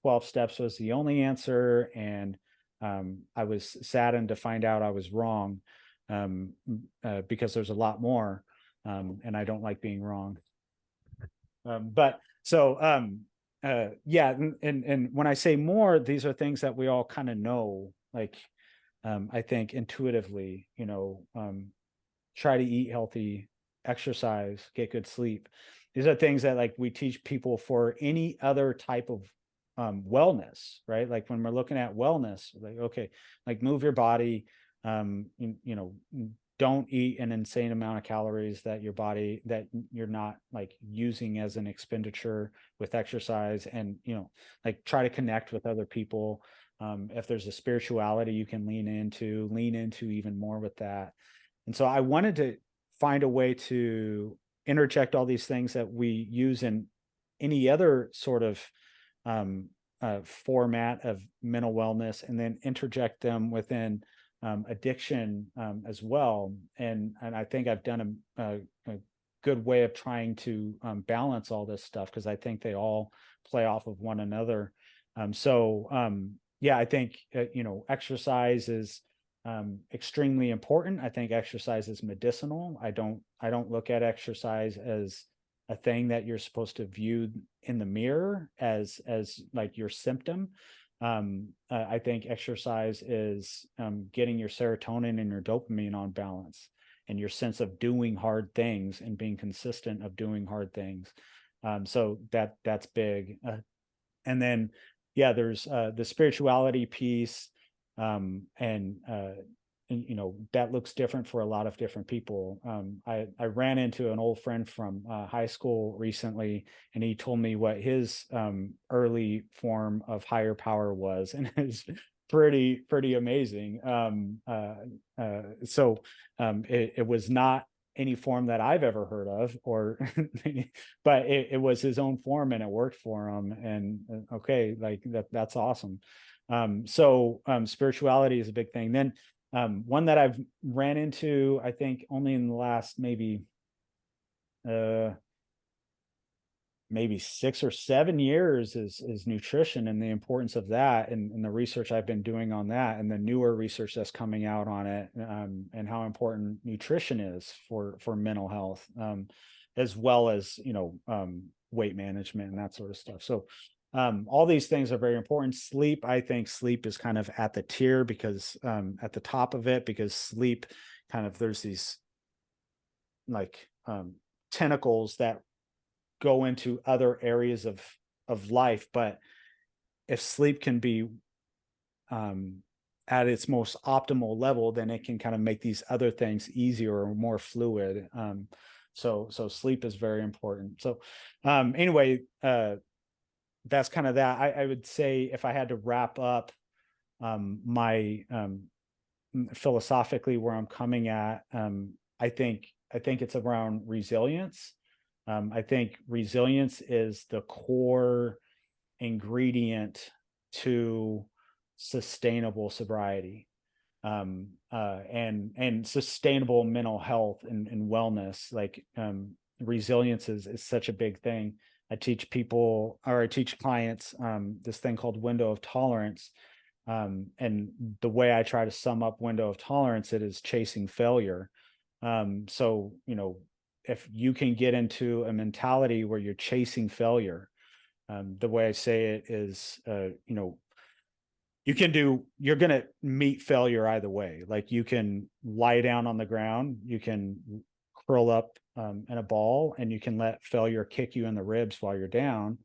12 steps was the only answer. And I was saddened to find out I was wrong, because there's a lot more. And I don't like being wrong. But so, yeah. And when I say more, these are things that we all kind of know, like, I think intuitively, you know, try to eat healthy, exercise, get good sleep. These are things that, like, we teach people for any other type of wellness, right? Like when we're looking at wellness, like, okay, like move your body, you know, don't eat an insane amount of calories that you're not like using as an expenditure with exercise. And, you know, like try to connect with other people. If there's a spirituality you can lean into even more with that. And so I wanted to find a way to interject all these things that we use in any other sort of format of mental wellness, and then interject them within addiction as well. And I think I've done a good way of trying to balance all this stuff, because I think they all play off of one another. Yeah, I think you know, exercise is extremely important. I think exercise is medicinal. I don't look at exercise as a thing that you're supposed to view in the mirror as like your symptom. I think exercise is getting your serotonin and your dopamine on balance, and your sense of doing hard things and being consistent of doing hard things. So that's big. And then, yeah, there's the spirituality piece, and you know, that looks different for a lot of different people. I ran into an old friend from high school recently, and he told me what his early form of higher power was, and it's pretty amazing. It was not any form that I've ever heard of, or but it was his own form, and it worked for him. And okay, like that's awesome. Spirituality is a big thing. Then one that I've ran into, I think only in the last maybe 6 or 7 years, is nutrition, and the importance of that, and the research I've been doing on that, and the newer research that's coming out on it, and how important nutrition is for mental health, as well as, you know, weight management and that sort of stuff. So all these things are very important. Sleep, I think sleep is kind of at the tier, because at the top of it, because sleep kind of, there's these like tentacles that go into other areas of life. But if sleep can be at its most optimal level, then it can kind of make these other things easier or more fluid. So sleep is very important. So anyway, that's kind of that. I would say, if I had to wrap up my philosophically where I'm coming at, I think it's around resilience. I think resilience is the core ingredient to sustainable sobriety, and sustainable mental health and wellness. Like resilience is such a big thing. I teach people, or I teach clients, this thing called window of tolerance. And the way I try to sum up window of tolerance, it is chasing failure. So, you know, if you can get into a mentality where you're chasing failure, the way I say it is, you know, you're going to meet failure either way. Like you can lie down on the ground, you can curl up in a ball, and you can let failure kick you in the ribs while you're down,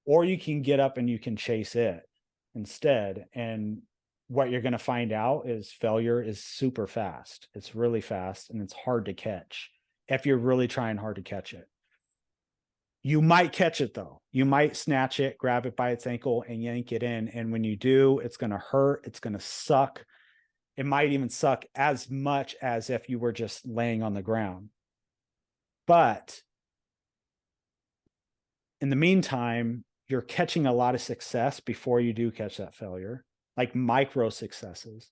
or you can get up and you can chase it instead. And what you're going to find out is failure is super fast. It's really fast, and it's hard to catch if you're really trying hard to catch it. You might catch it though. You might snatch it, grab it by its ankle, and yank it in. And when you do, it's going to hurt. It's going to suck. It might even suck as much as if you were just laying on the ground. But in the meantime, you're catching a lot of success before you do catch that failure, like micro successes.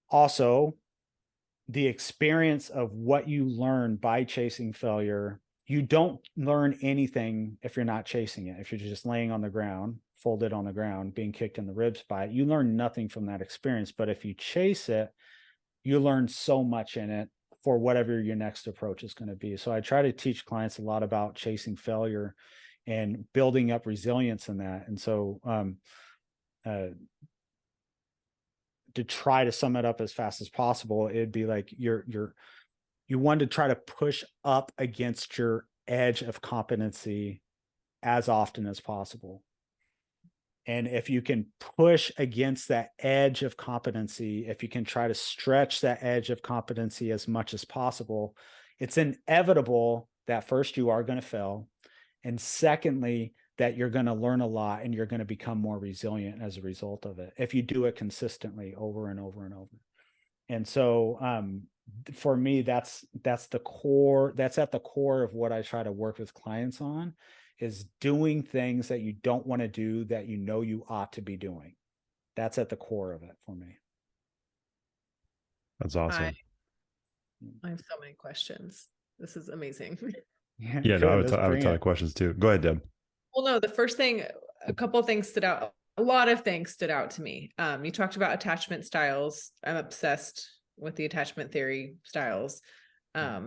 Also, the experience of what you learn by chasing failure, you don't learn anything if you're not chasing it. If you're just laying on the ground, folded on the ground, being kicked in the ribs by it, you learn nothing from that experience. But if you chase it, you learn so much in it for whatever your next approach is going to be. So I try to teach clients a lot about chasing failure and building up resilience in that. And so to try to sum it up as fast as possible, it'd be like you want to try to push up against your edge of competency as often as possible. And if you can push against that edge of competency, if you can try to stretch that edge of competency as much as possible, it's inevitable that first you are going to fail. And secondly, that you're going to learn a lot and you're going to become more resilient as a result of it if you do it consistently over and over and over. And so for me, that's the core, that's at the core of what I try to work with clients on, is doing things that you don't want to do that you know you ought to be doing. That's at the core of it for me. That's awesome. I have so many questions. This is amazing. Yeah, no, I have a ton of questions too. Go ahead, Deb. Well, no, the first thing, a couple of things stood out. A lot of things stood out to me. You talked about attachment styles. I'm obsessed with the attachment theory styles. I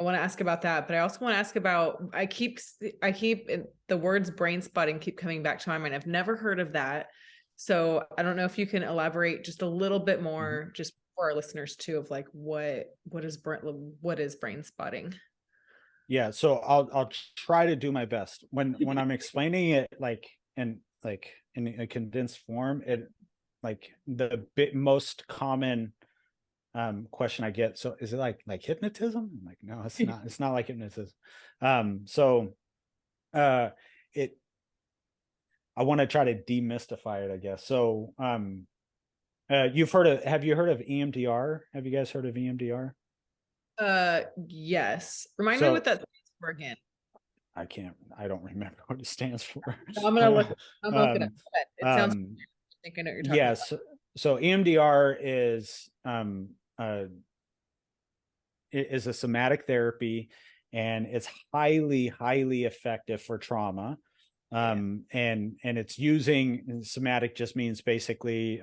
want to ask about that, but I also want to ask about, I keep the words brain spotting keep coming back to my mind. I've never heard of that. So I don't know if you can elaborate just a little bit more, just for our listeners too, of like, what is brain spotting? Yeah. So I'll try to do my best when I'm explaining it, like in a condensed form, it like the most common question I get. So is it like hypnotism? I'm like, no, it's not. It's not like hypnotism. I want to try to demystify it, I guess. So have you heard of EMDR? Have you guys heard of EMDR? Yes. Remind me what that stands for again. I don't remember what it stands for. I'm gonna look it up. It sounds I think I know what you're talking about. So EMDR is a somatic therapy, and it's highly effective for trauma. And it's using, somatic just means basically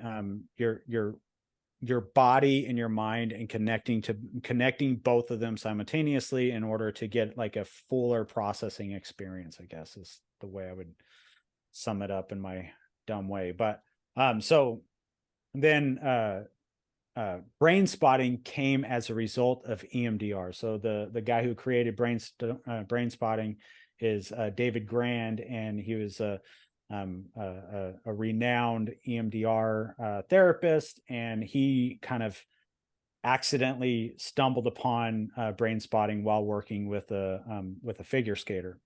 your body and your mind, and connecting both of them simultaneously in order to get like a fuller processing experience, I guess is the way I would sum it up in my dumb way. But so then brain spotting came as a result of EMDR. So the guy who created brain spotting is David Grand, and he was a renowned EMDR therapist, and he kind of accidentally stumbled upon brain spotting while working with a figure skater,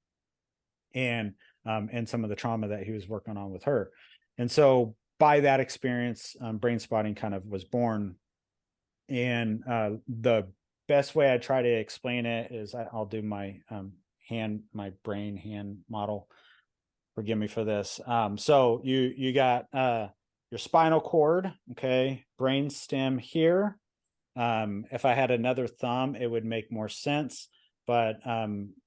and some of the trauma that he was working on with her. And so by that experience, brain spotting kind of was born. And the best way I try to explain it is I'll do my my brain hand model. Forgive me for this. So you got your spinal cord, okay, brain stem here. If I had another thumb, it would make more sense. But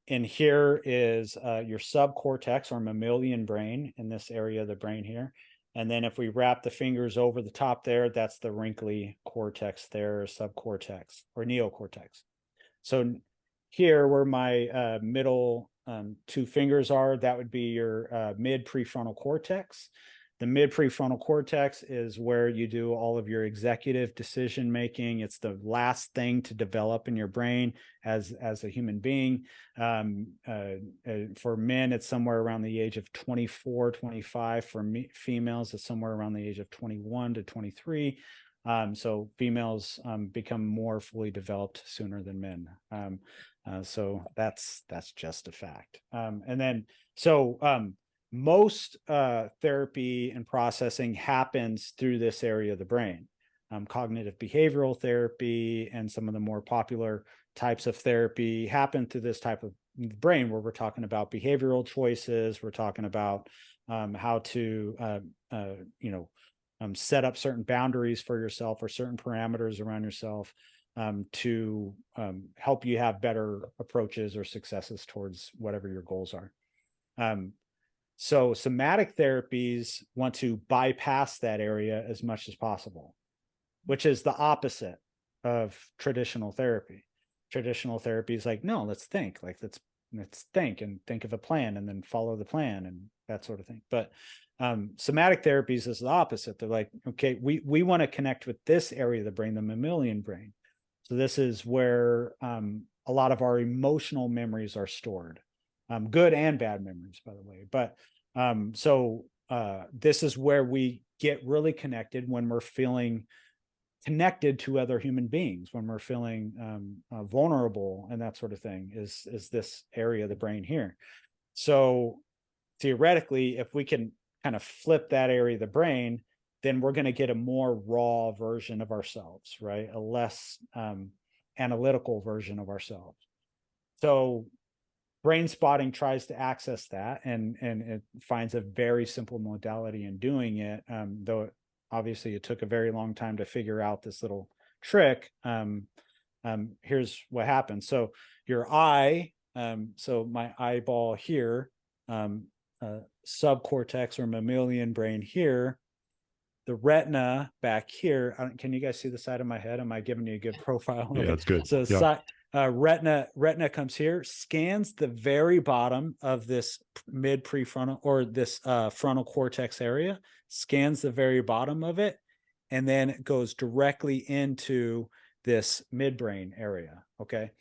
in here is your subcortex or mammalian brain, in this area of the brain here. And then if we wrap the fingers over the top there, that's the wrinkly cortex there, or subcortex or neocortex. So here, where my middle two fingers are, that would be your mid prefrontal cortex. The mid prefrontal cortex is where you do all of your executive decision making. It's the last thing to develop in your brain as a human being. For men, it's somewhere around the age of 24, 25. For females, it's somewhere around the age of 21 to 23. So females become more fully developed sooner than men. So that's just a fact. And then most therapy and processing happens through this area of the brain. cognitive behavioral therapy and some of the more popular types of therapy happen through this type of brain, where we're talking about behavioral choices. We're talking about how to, set up certain boundaries for yourself or certain parameters around yourself to help you have better approaches or successes towards whatever your goals are. So somatic therapies want to bypass that area as much as possible, which is the opposite of traditional therapy. Traditional therapy is like, no, let's think, like let's think and think of a plan and then follow the plan and that sort of thing. But somatic therapies is the opposite. They're like, okay, we want to connect with this area of the brain, the mammalian brain. So this is where a lot of our emotional memories are stored, good and bad memories, by the way. But this is where we get really connected when we're feeling connected to other human beings, when we're feeling vulnerable and that sort of thing, is this area of the brain here. So theoretically, if we can kind of flip that area of the brain, then we're going to get a more raw version of ourselves, right? A less analytical version of ourselves. So brain spotting tries to access that, and it finds a very simple modality in doing it, though obviously it took a very long time to figure out this little trick. Here's what happens. So your eye, so my eyeball here, subcortex or mammalian brain here, the retina back here. Can you guys see the side of my head? Am I giving you a good profile? Yeah, that's good. So retina comes here, scans the very bottom of this mid prefrontal or this frontal cortex area, scans the very bottom of it, and then it goes directly into this midbrain area. Okay.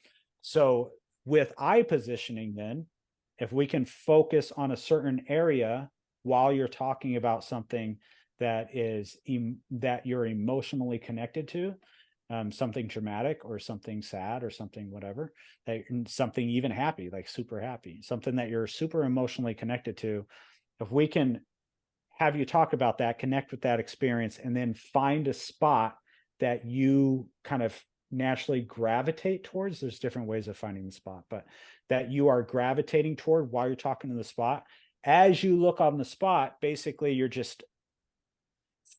So with eye positioning, then, if we can focus on a certain area while you're talking about something that is that you're emotionally connected to, something dramatic or something sad or something whatever, something even happy, like super happy, something that you're super emotionally connected to, if we can have you talk about that, connect with that experience, and then find a spot that you kind of naturally gravitate towards. There's different ways of finding the spot, but that you are gravitating toward while you're talking to the spot. As you look on the spot, basically you're just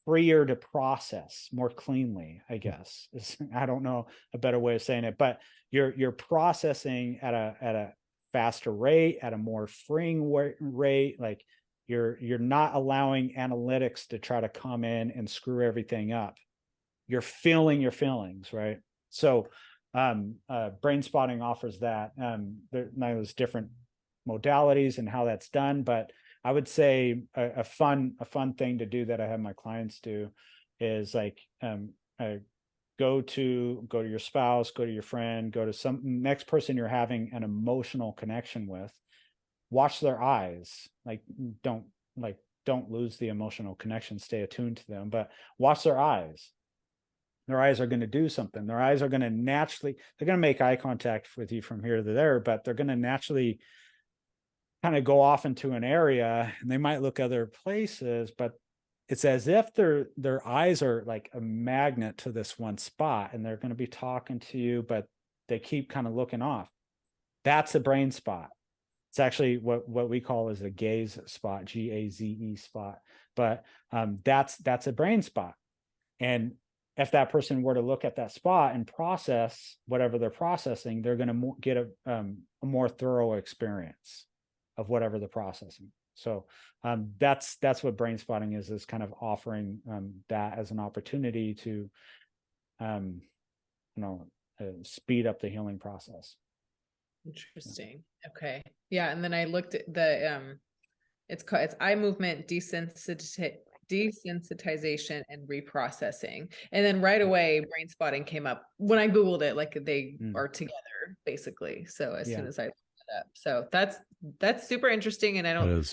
freer to process more cleanly, I guess. I don't know a better way of saying it, but you're processing at a faster rate, at a more freeing rate. Like you're not allowing analytics to try to come in and screw everything up. You're feeling your feelings, right? So brain spotting offers that. There's different modalities and how that's done, but I would say a fun thing to do that I have my clients do is like go to your spouse, go to your friend, go to some next person you're having an emotional connection with. Watch their eyes. Like don't lose the emotional connection. Stay attuned to them, but watch their eyes. Their eyes are going to do something. Their eyes are going to naturally, they're going to make eye contact with you from here to there, but they're going to naturally kind of go off into an area, and they might look other places, but it's as if their eyes are like a magnet to this one spot, and they're going to be talking to you, but they keep kind of looking off. That's a brain spot. It's actually what we call is a gaze spot, GAZE spot, but that's a brain spot. And if that person were to look at that spot and process whatever they're processing, they're going to get a more thorough experience of whatever they're processing. So that's what brain spotting is kind of offering that as an opportunity to speed up the healing process. Interesting. Okay. Yeah. And then I looked at the it's eye movement desensitization and reprocessing, and then right away brain spotting came up when I googled it, like they are together basically. So as soon as I looked it up, so that's super interesting. And I don't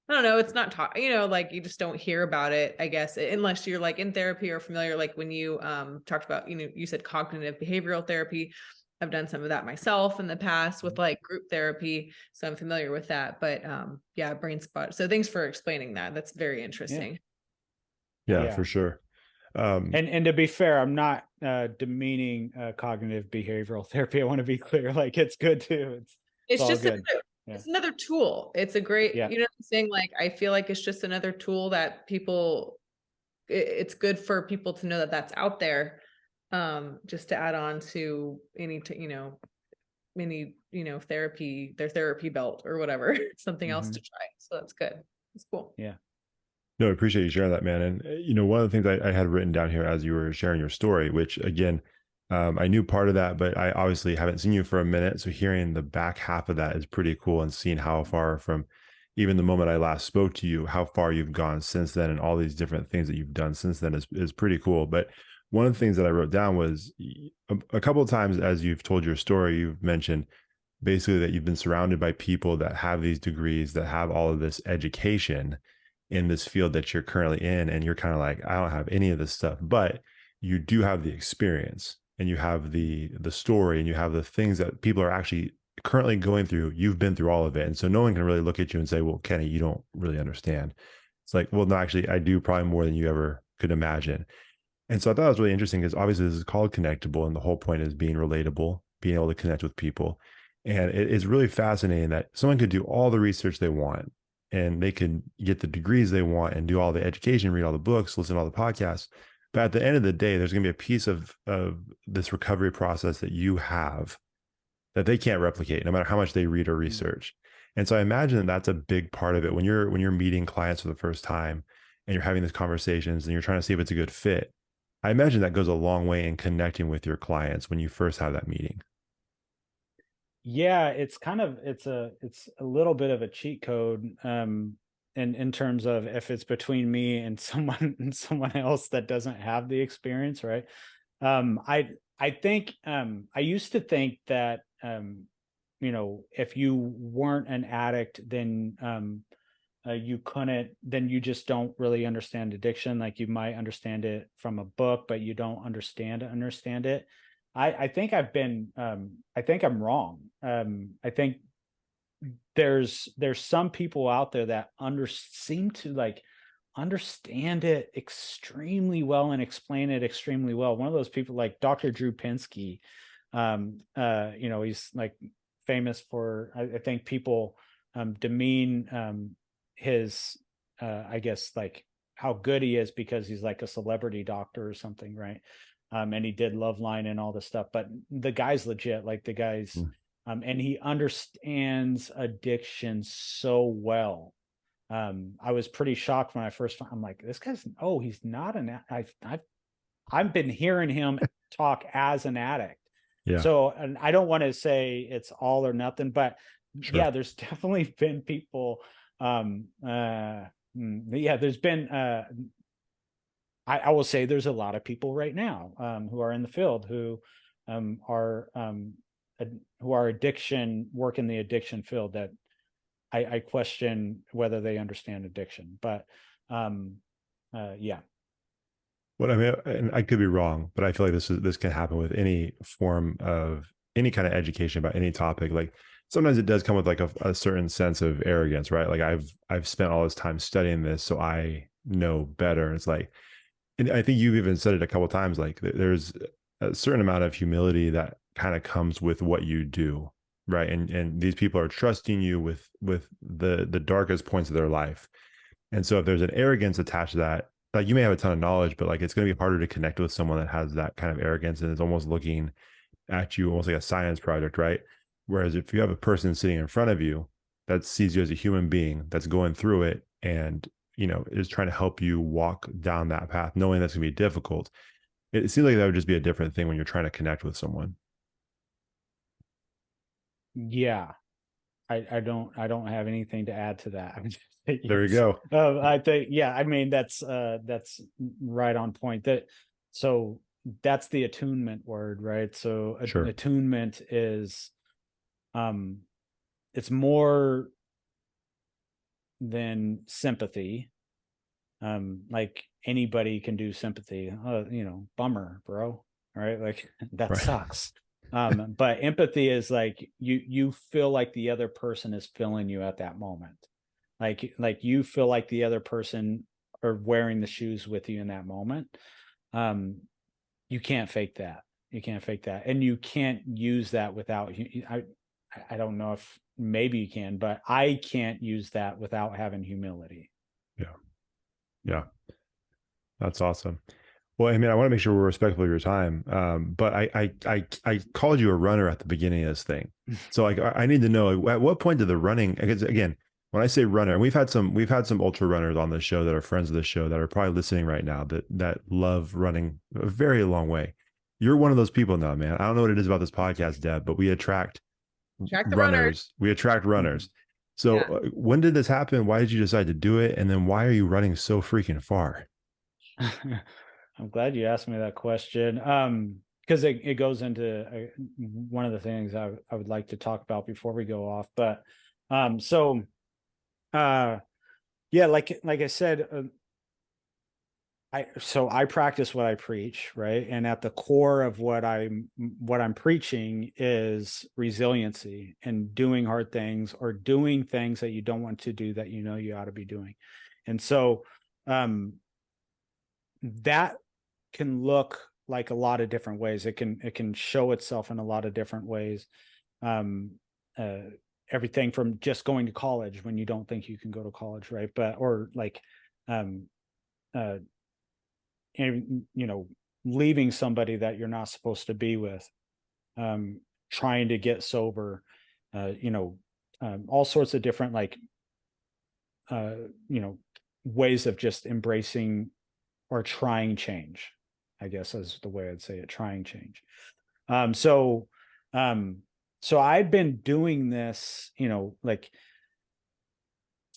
know, it's not taught, like you just don't hear about it, I guess, unless you're like in therapy or familiar, like when you talked about, you said cognitive behavioral therapy. I've done some of that myself in the past with like group therapy, so I'm familiar with that. But yeah, brain spot. So thanks for explaining that. That's very interesting. Yeah, for sure. And to be fair, I'm not demeaning cognitive behavioral therapy. I want to be clear. Like, it's good too. It's It's all just good. it's another tool. It's a great, Yeah. you know what I'm saying? Like, I feel like it's just another tool that people, it's good for people to know that that's out there. Just to add on to any, therapy, their therapy belt or whatever, something else Mm-hmm. to try. So that's good. It's cool. Yeah. No, I appreciate you sharing that, man. And one of the things I had written down here as you were sharing your story, which again, I knew part of that, but I obviously haven't seen you for a minute. So hearing the back half of that is pretty cool, and seeing how far from even the moment I last spoke to you, how far you've gone since then, and all these different things that you've done since then is pretty cool. But one of the things that I wrote down was a couple of times as you've told your story, you've mentioned basically that you've been surrounded by people that have these degrees, that have all of this education in this field that you're currently in, and you're kind of like, I don't have any of this stuff, but you do have the experience, and you have the story, and you have the things that people are actually currently going through. You've been through all of it, and so no one can really look at you and say, well, Kenny, you don't really understand. It's like, well, no, actually I do, probably more than you ever could imagine. And so I thought it was really interesting because obviously this is called Connectable, and the whole point is being relatable, being able to connect with people. And it is really fascinating that someone could do all the research they want, and they could get the degrees they want and do all the education, read all the books, listen to all the podcasts. But at the end of the day, there's going to be a piece of this recovery process that you have that they can't replicate, no matter how much they read or Mm. research. And so I imagine that that's a big part of it when you're meeting clients for the first time, and you're having these conversations, and you're trying to see if it's a good fit. I imagine that goes a long way in connecting with your clients when you first have that meeting. Yeah, it's a little bit of a cheat code, in terms of if it's between me and someone and someone else that doesn't have the experience, right? I think I used to think that if you weren't an addict, then you couldn't, then you just don't really understand addiction. Like, you might understand it from a book, but you don't understand it. I think I think I'm wrong. I think there's some people out there that seem to like understand it extremely well and explain it extremely well. One of those people, like Dr. Drew Pinsky, he's like famous for, I think people demean his I guess, like, how good he is because he's like a celebrity doctor or something, right? And he did Loveline and all this stuff, but the guy's legit. Like, the guy's Mm. and he understands addiction so well. I was pretty shocked when I first found, I'm like, this guy's, oh, he's not I've been hearing him talk as an addict. Yeah, So, and I don't want to say it's all or nothing, but sure. yeah, there's definitely been people, yeah, there's been I will say there's a lot of people right now who are in the field are who are work in the addiction field, that I question whether they understand addiction. But yeah. What I mean, and I could be wrong, but I feel like this can happen with any form of any kind of education about any topic. Like, sometimes it does come with like a certain sense of arrogance, right? Like, I've spent all this time studying this, so I know better. And it's like, and I think you've even said it a couple of times, like there's a certain amount of humility that kind of comes with what you do, right? And these people are trusting you with the darkest points of their life. And so if there's an arrogance attached to that, like, you may have a ton of knowledge, but like, it's going to be harder to connect with someone that has that kind of arrogance and is almost looking at you almost like a science project, right? Whereas if you have a person sitting in front of you that sees you as a human being that's going through it, and is trying to help you walk down that path, knowing that's going to be difficult, it seems like that would just be a different thing when you're trying to connect with someone. Yeah. I don't have anything to add to that. I mean, There you yes. go. I think, yeah, I mean, that's right on point. So that's the attunement word, right? So Sure. attunement is um it's more than sympathy. Like, anybody can do sympathy. Bummer, bro. All right, like, that Right. sucks. But empathy is like, you feel like the other person is feeling you at that moment. Like you feel like the other person are wearing the shoes with you in that moment. You can't fake that. You can't fake that. And you can't use that without, I don't know if maybe you can, but I can't use that without having humility. Yeah. Yeah. That's awesome. Well, I mean, I want to make sure we're respectful of your time. But I called you a runner at the beginning of this thing. So like, I need to know, like, at what point did the running, because again, when I say runner, and we've had some ultra runners on the show that are friends of the show that are probably listening right now that love running a very long way. You're one of those people now, man. I don't know what it is about this podcast, Deb, but we attract Track the runners. runners. We attract runners. So Yeah. when did this happen? Why did you decide to do it? And then why are you running so freaking far? I'm glad you asked me that question. Because it goes into one of the things I would like to talk about before we go off. But yeah, like I said, I practice what I preach, right? And at the core of what I'm preaching is resiliency and doing hard things, or doing things that you don't want to do that you know you ought to be doing. And so that can look like a lot of different ways. It can show itself in a lot of different ways. Everything from just going to college when you don't think you can go to college, right? But or like and, you know, leaving somebody that you're not supposed to be with, trying to get sober, all sorts of different, like, ways of just embracing or trying change, I guess is the way I'd say it, trying change. So I've been doing this, like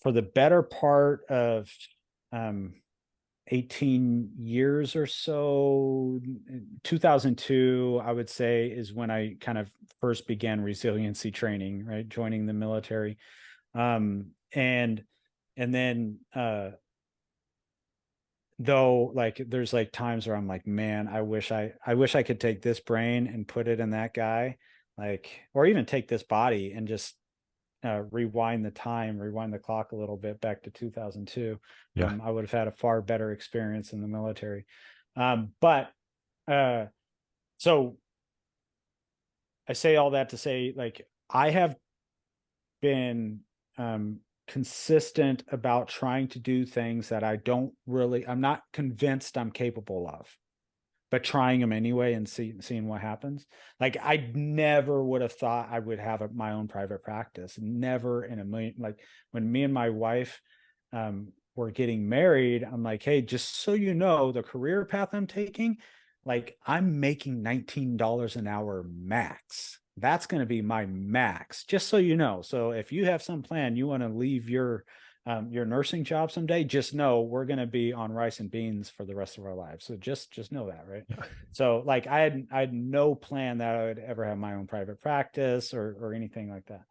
for the better part of, 18 years or so. 2002, I would say, is when I kind of first began resiliency training, right? Joining the military. And then, though, like, there's like times where I'm like, man, I wish I could take this brain and put it in that guy, like, or even take this body and just rewind the clock a little bit back to 2002. Yeah. I would have had a far better experience in the military. But so I say all that to say, like, I have been consistent about trying to do things that I'm not convinced I'm capable of, but trying them anyway and seeing what happens. Like, I never would have thought I would have my own private practice. Never in a million. Like, when me and my wife were getting married, I'm like, hey, just so you know, the career path I'm taking, like, I'm making $19 an hour max. That's going to be my max, just so you know. So if you have some plan, you want to leave your nursing job someday, just know we're going to be on rice and beans for the rest of our lives. So just know that, right? Yeah. So like, I had no plan that I would ever have my own private practice or anything like that,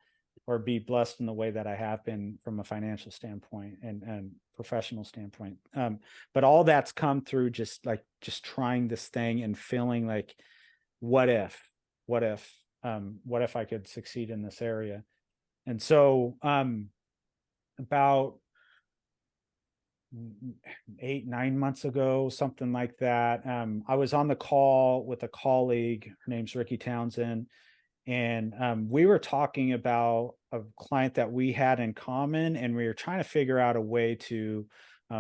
or be blessed in the way that I have been from a financial standpoint and professional standpoint. But all that's come through just trying this thing and feeling like, what if I could succeed in this area? And so, about 8-9 months ago, something like that, I was on the call with a colleague. Her name's Ricky Townsend, and we were talking about a client that we had in common, and we were trying to figure out a way to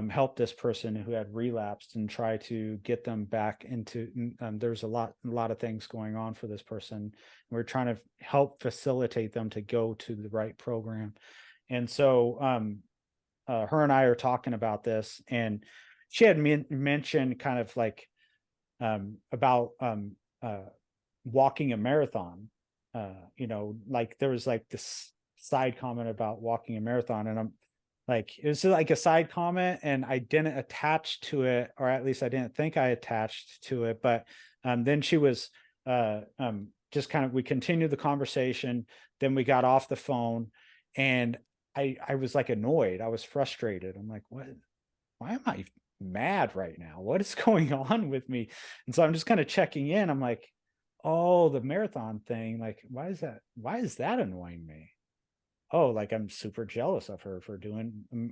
help this person who had relapsed and try to get them back into. There's a lot of things going on for this person. We're trying to help facilitate them to go to the right program. And so her and I are talking about this, and she had mentioned kind of like about walking a marathon. Like, there was like this side comment about walking a marathon, and I'm like, it was like a side comment, and I didn't attach to it, or at least I didn't think I attached to it. But then she was just kind of, we continued the conversation. Then we got off the phone, and I was like annoyed. I was frustrated. I'm like, why am I mad right now? What is going on with me? And so I'm just kind of checking in. I'm like, oh, the marathon thing. Like, why is that annoying me? oh, like I'm super jealous of her for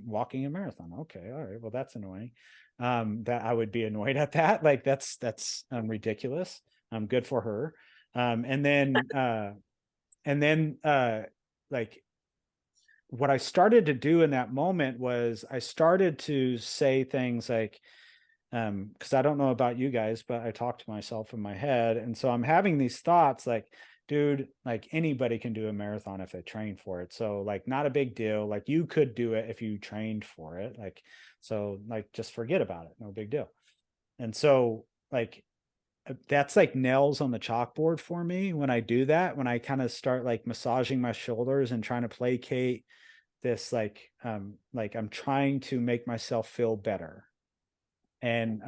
walking a marathon. Okay, all right, well that's annoying. That I would be annoyed at that. Like that's ridiculous. Good for her. And then like what I started to do in that moment was I started to say things like, because I don't know about you guys, but I talk to myself in my head. And so I'm having these thoughts like, dude, like anybody can do a marathon if they train for it. So like not a big deal. Like you could do it if you trained for it. Like, so like just forget about it. No big deal. And so like that's like nails on the chalkboard for me when I do that, when I kind of start like massaging my shoulders and trying to placate this like I'm trying to make myself feel better. And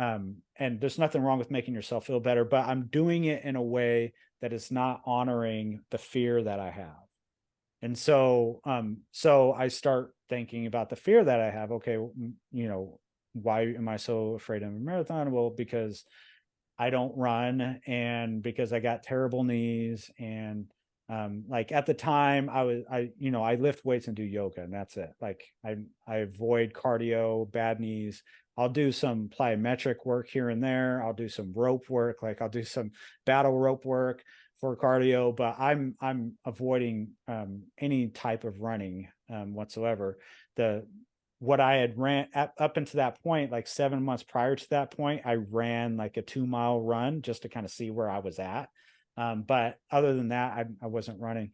there's nothing wrong with making yourself feel better, but I'm doing it in a way that is not honoring the fear that I have. And so I start thinking about the fear that I have. Okay, why am I so afraid of a marathon? Well, because I don't run, and because I got terrible knees. And like at the time I lift weights and do yoga, and that's it. Like I avoid cardio, bad knees. I'll do some plyometric work here and there. I'll do some rope work, like I'll do some battle rope work for cardio, but I'm avoiding any type of running whatsoever. The what I had ran up until that point, like 7 months prior to that point, I ran like a 2 mile run just to kind of see where I was at. But other than that, I wasn't running.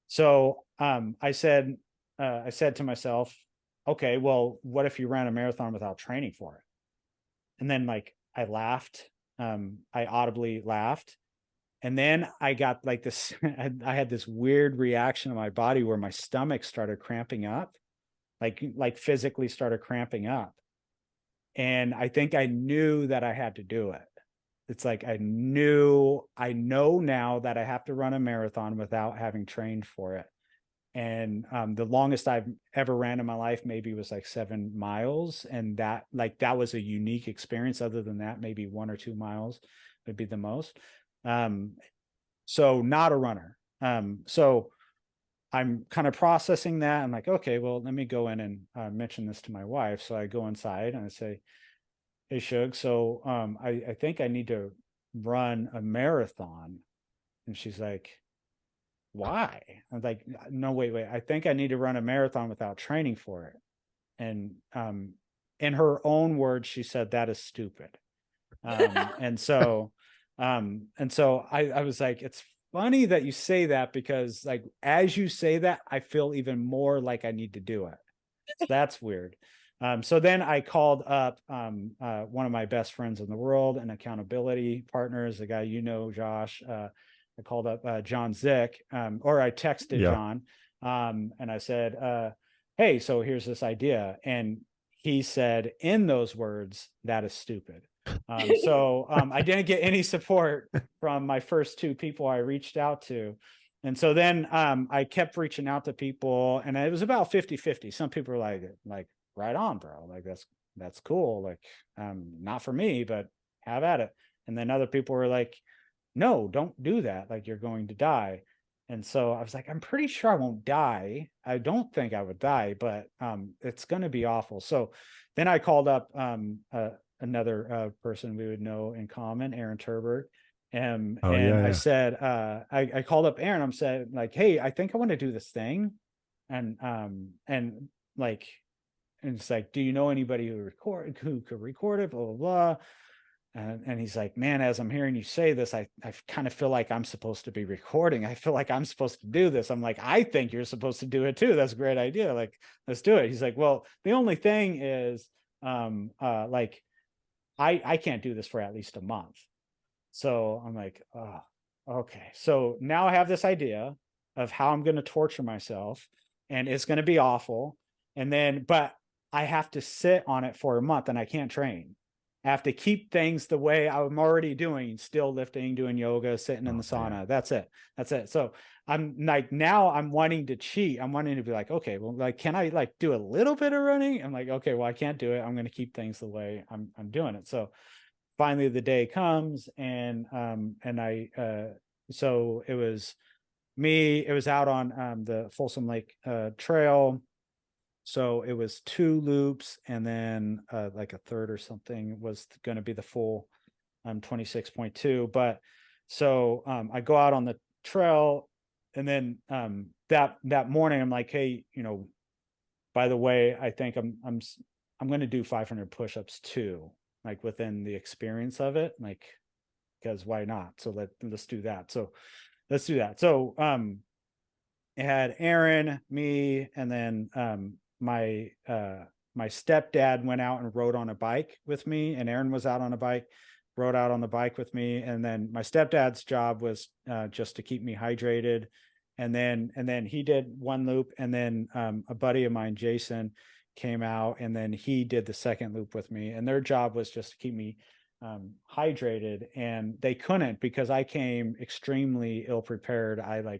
So I said to myself, okay, well, what if you ran a marathon without training for it? And then like I laughed. I audibly laughed. And then I got like this, I had this weird reaction in my body where my stomach started cramping up, like physically started cramping up. And I think I knew that I had to do it. It's like I know now that I have to run a marathon without having trained for it. And the longest I've ever ran in my life maybe was like 7 miles. And that was a unique experience. Other than that, maybe 1 or 2 miles would be the most. So not a runner. So I'm kind of processing that. I'm like, okay, well, let me go in and mention this to my wife. So I go inside and I say, hey, Shug, so I think I need to run a marathon. And she's like, why? I'm like, no, wait. I think I need to run a marathon without training for it. And in her own words, she said, that is stupid. And so I was like, it's funny that you say that, because like as you say that, I feel even more like I need to do it. So that's weird. So then I called up one of my best friends in the world and accountability partners, the guy Josh. I called up John Zick, or I texted Yeah. John, and I said, hey, so here's this idea. And he said in those words, that is stupid. So I didn't get any support from my first two people I reached out to. And so then I kept reaching out to people, and it was about 50-50. Some people were like, right on, bro. Like that's cool. Like not for me, but have at it. And then other people were like, no, don't do that. Like you're going to die. And so I was like, I'm pretty sure I won't die. I don't think I would die, but it's going to be awful. So then I called up another person we would know in common, Aaron Turbert. Oh And yeah, I yeah. said, I called up Aaron. I'm said like, hey, I think I want to do this thing. And like, and it's like, do you know anybody who could record it? Blah, blah, blah. And he's like, man, as I'm hearing you say this, I kind of feel like I'm supposed to be recording. I feel like I'm supposed to do this. I'm like, I think you're supposed to do it too. That's a great idea. Like, let's do it. He's like, well, the only thing is, like, I can't do this for at least a month. So I'm like, oh, okay. So now I have this idea of how I'm going to torture myself, and it's going to be awful. And then, but I have to sit on it for a month, and I can't train. I have to keep things the way I'm already doing, still lifting, doing yoga, sitting in the Oh man. sauna. That's it. That's it. So I'm like, now I'm wanting to cheat. I'm wanting to be like, okay, well, like, can I like do a little bit of running? I'm like, okay, well, I can't do it. I'm going to keep things the way I'm doing it. So finally the day comes, and I so it was it was out on the Folsom Lake Trail. So it was 2 loops, and then like a third or something was going to be the full 26.2. But so I go out on the trail, and then that morning I'm like, hey, by the way, I think I'm going to do 500 push-ups too, like within the experience of it, like, because why not? So let's do that. So let's do that. So it had Aaron, me, and then my stepdad went out and rode on a bike with me, and Aaron was out on a bike, rode out on the bike with me. And then my stepdad's job was just to keep me hydrated. And then he did 1 loop, and then a buddy of mine, Jason, came out, and then he did the 2nd loop with me, and their job was just to keep me hydrated. And they couldn't, because I came extremely ill prepared. I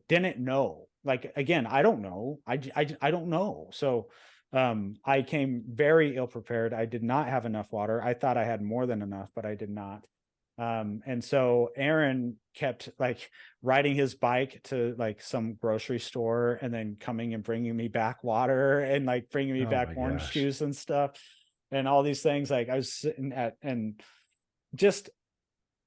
didn't know, like, again, I don't know. I don't know. So I came very ill prepared. I did not have enough water. I thought I had more than enough, but I did not. And so Aaron kept like riding his bike to like some grocery store, and then coming and bringing me back water, and like bringing me Oh back my orange gosh. juice and stuff, and all these things. Like, I was sitting at, and just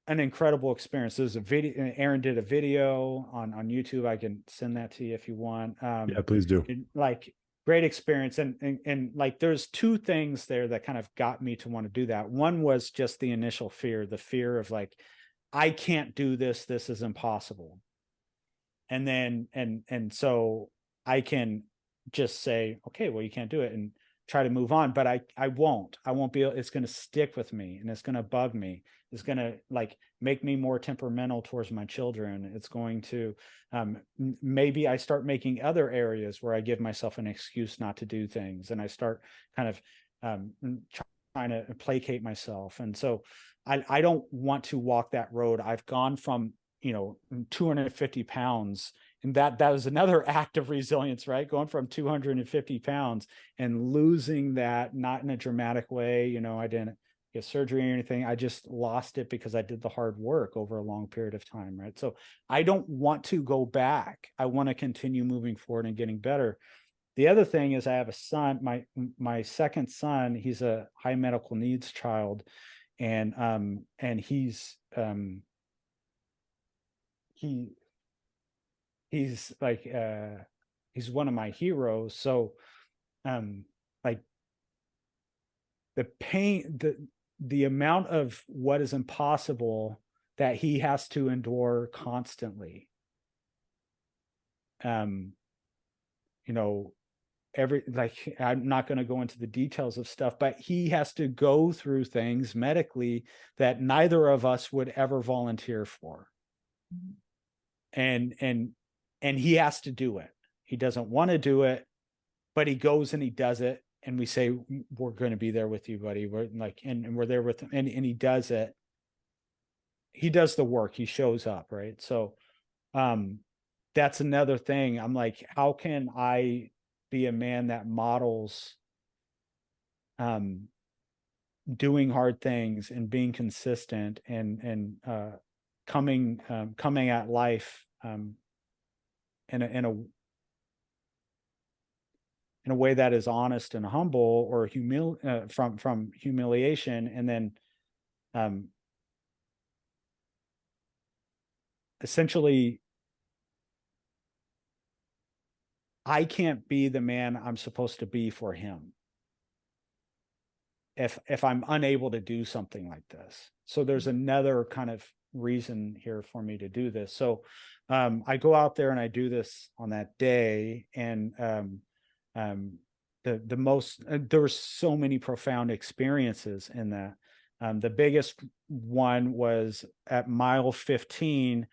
an incredible experience. There's a video, Aaron did a video on YouTube. I can send that to you if you want. Yeah, please do. Like, great experience. And like, there's 2 things there that kind of got me to want to do that. One was just the initial fear, the fear of like, I can't do this. This is impossible. And then, and so I can just say, okay, well, you can't do it, and try to move on. But I won't be able, it's going to stick with me, and it's going to bug me. It's going to like make me more temperamental towards my children. It's going to maybe I start making other areas where I give myself an excuse not to do things, and I start kind of trying to placate myself. And so I don't want to walk that road. I've gone from 250 pounds, and that was another act of resilience, right? Going from 250 pounds and losing that, not in a dramatic way. I didn't get surgery or anything. I just lost it because I did the hard work over a long period of time, right? So I don't want to go back. I want to continue moving forward and getting better. The other thing is, I have a son, my 2nd son. He's a high medical needs child, and he's he's like he's one of my heroes. So like, the pain, the amount of what is impossible that he has to endure constantly, like, I'm not going to go into the details of stuff, but he has to go through things medically that neither of us would ever volunteer for. And he has to do it. He doesn't want to do it, but he goes and he does it. And we say, we're going to be there with you, buddy. We're like, and we're there with him, and he does it. He does the work. He shows up. Right. So, that's another thing. I'm like, how can I be a man that models, doing hard things and being consistent, and coming at life, in a way that is honest and humble, or from humiliation. And then essentially, I can't be the man I'm supposed to be for him if I'm unable to do something like this. So there's another kind of reason here for me to do this. So I go out there and I do this on that day, and there were so many profound experiences in that. The biggest one was at mile 15,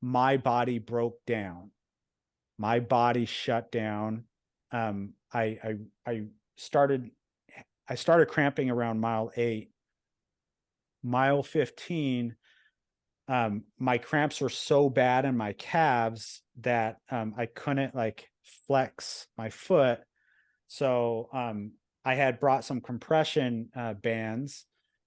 my body broke down. My body shut down. I started cramping around mile 8. Mile 15, my cramps were so bad in my calves that I couldn't like flex my foot. So I had brought some compression bands,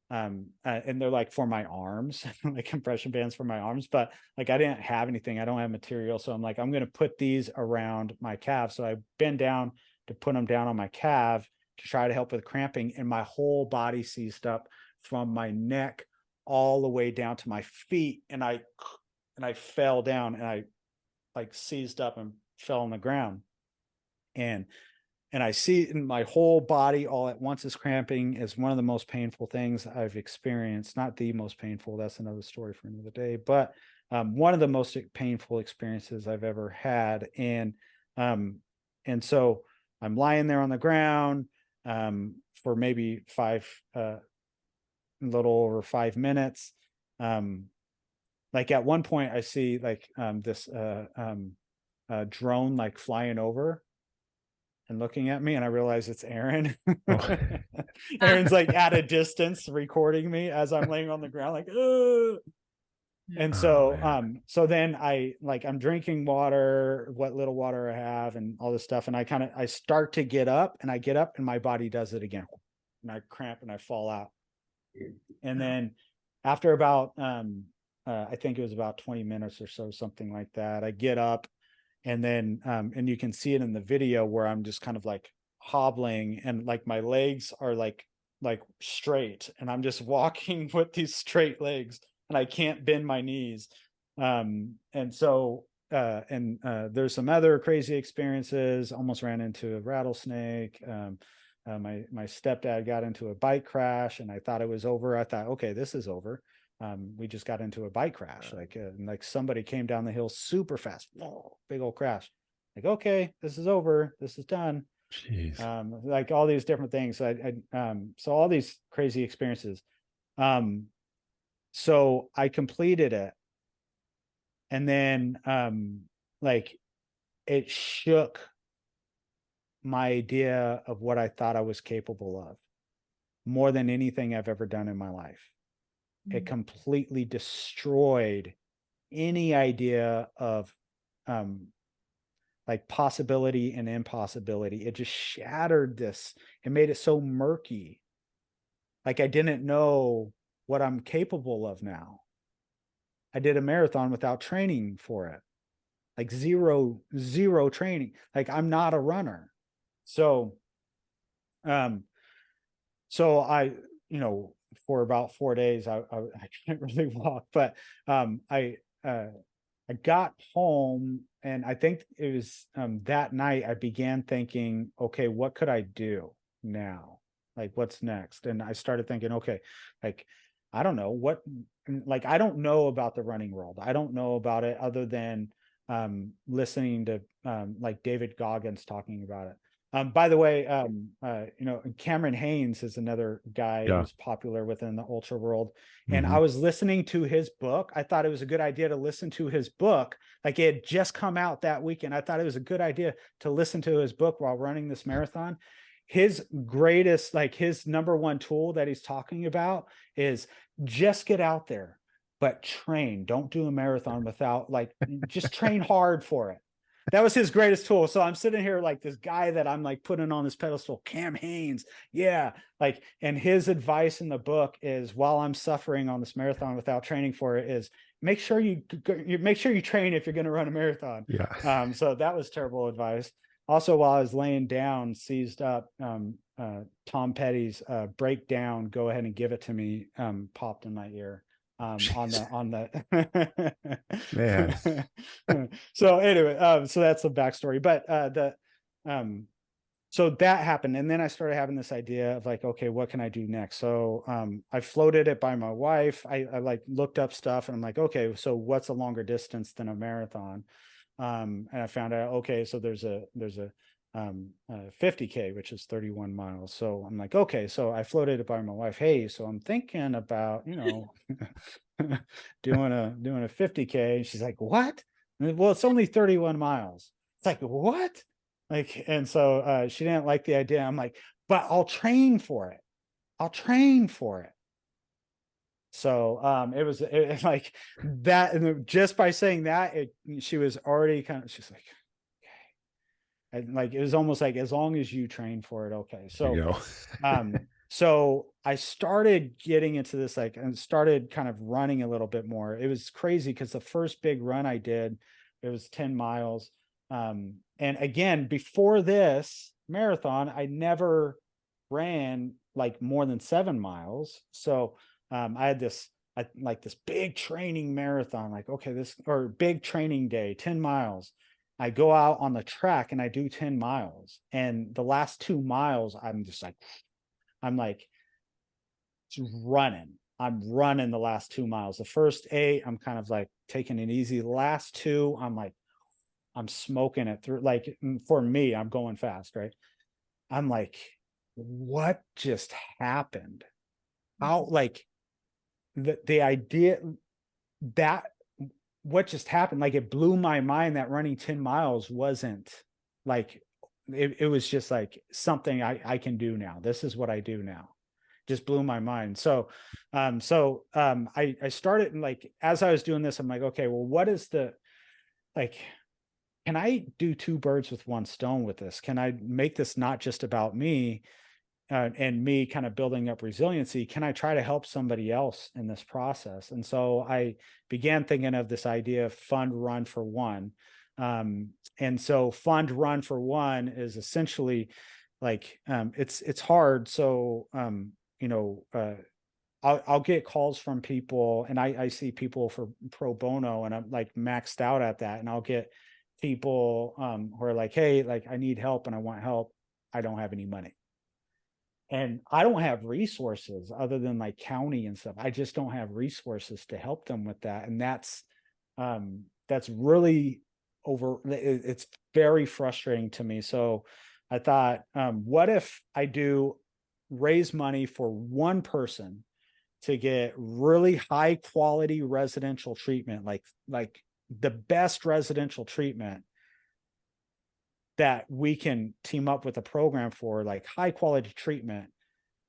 and they're like for my arms, like compression bands for my arms, but like I didn't have anything. I don't have material. So I'm like, I'm going to put these around my calf. So I bend down to put them down on my calf to try to help with cramping. And my whole body seized up from my neck all the way down to my feet. And I fell down, and I like seized up and fell on the ground. And I see in my whole body all at once is cramping is one of the most painful things I've experienced. Not the most painful, that's another story for another day, but one of the most painful experiences I've ever had. And so I'm lying there on the ground for maybe a little over 5 minutes. Like at one point I see like this drone like flying over and looking at me, and I realize it's Aaron. Oh. Aaron's like at a distance recording me as I'm laying on the ground, like, ugh. And so, man. so then I'm drinking water, what little water I have, and all this stuff. And I start to get up, and I get up, and my body does it again, and I cramp and I fall out. And then after about, I think it was about 20 minutes or so, something like that, I get up. And then, and you can see it in the video where I'm just kind of like hobbling, and like my legs are like straight, and I'm just walking with these straight legs, and I can't bend my knees. And so, there's some other crazy experiences. Almost ran into a rattlesnake. My stepdad got into a bike crash, and I thought it was over. I thought, okay, this is over. We just got into a bike crash, like somebody came down the hill super fast, big old crash. Like, okay, this is over, this is done. Jeez. Like all these different things. So all these crazy experiences. So I completed it, and then like it shook my idea of what I thought I was capable of more than anything I've ever done in my life. It completely destroyed any idea of like possibility and impossibility. It just shattered this. It made it so murky. Like I didn't know what I'm capable of now. I did a marathon without training for it. Like zero training. Like I'm not a runner. So I, for about 4 days, I can't really walk, but I got home, and I think it was that night I began thinking, okay, what could I do now? Like, what's next? And I started thinking, okay, like, I don't know like, I don't know about the running world. I don't know about it other than listening to like David Goggins talking about it. By the way, Cameron Haynes is another guy Yeah. who's popular within the ultra world. And Mm-hmm. I was listening to his book. I thought it was a good idea to listen to his book. Like it had just come out that weekend. I thought it was a good idea to listen to his book while running this marathon. His greatest, like his number one tool that he's talking about is just get out there, but train. Don't do a marathon without just train hard for it. That was his greatest tool. So I'm sitting here like this guy that I'm like putting on this pedestal, Cam Haynes. Yeah. Like, and his advice in the book is, while I'm suffering on this marathon without training for it, is make sure you train if you're going to run a marathon. Yeah. So that was terrible advice. Also, while I was laying down, seized up, Tom Petty's Breakdown, Go Ahead and Give It to Me, popped in my ear. On the Man. So anyway, so that's the backstory. But so that happened, and then I started having this idea of like, okay, what can I do next? So I floated it by my wife. I like looked up stuff, and I'm like, okay, so what's a longer distance than a marathon? And I found out, okay, so there's a 50K, which is 31 miles. So I'm like, okay, so I floated it by my wife. Hey, so I'm thinking about, doing a 50K. And she's like, what? Well, it's only 31 miles. It's like, what? Like, and so she didn't like the idea. I'm like, but I'll train for it. I'll train for it. So it was like that. And just by saying that, she was already she's like, and like it was almost like, as long as you train for it, okay. There you So go. I started getting into this, like, and started kind of running a little bit more. It was crazy because the first big run I did, it was 10 miles. And again, before this marathon, I never ran like more than 7 miles. So I had this, like this big training marathon, like, okay, this, or big training day, 10 miles. I go out on the track and I do 10 miles. And the last 2 miles, I'm just like, I'm like, running. I'm running the last 2 miles. The first 8, I'm kind of like taking it easy. The last 2, I'm like, I'm smoking it through. Like, for me, I'm going fast, right? I'm like, what just happened? How, like, the idea that what just happened, like, it blew my mind that running 10 miles wasn't like, it was just like something I can do now. This is what I do now. Just blew my mind. So I started, like, as I was doing this, I'm like, okay, well, what is the, like, can I do 2 birds with 1 stone with this? Can I make this not just about me, and me kind of building up resiliency? Can I try to help somebody else in this process? And so I began thinking of this idea of fund run for one. And so fund run for one is essentially like, it's hard. So, you know, I'll get calls from people, and I see people for pro bono, and I'm like maxed out at that. And I'll get people who are like, hey, like, I need help and I want help. I don't have any money. And I don't have resources other than like county and stuff. I just don't have resources to help them with that. And that's really it's very frustrating to me. So I thought, what if I do raise money for one person to get really high quality residential treatment, like the best residential treatment that we can team up with a program for, like high quality treatment.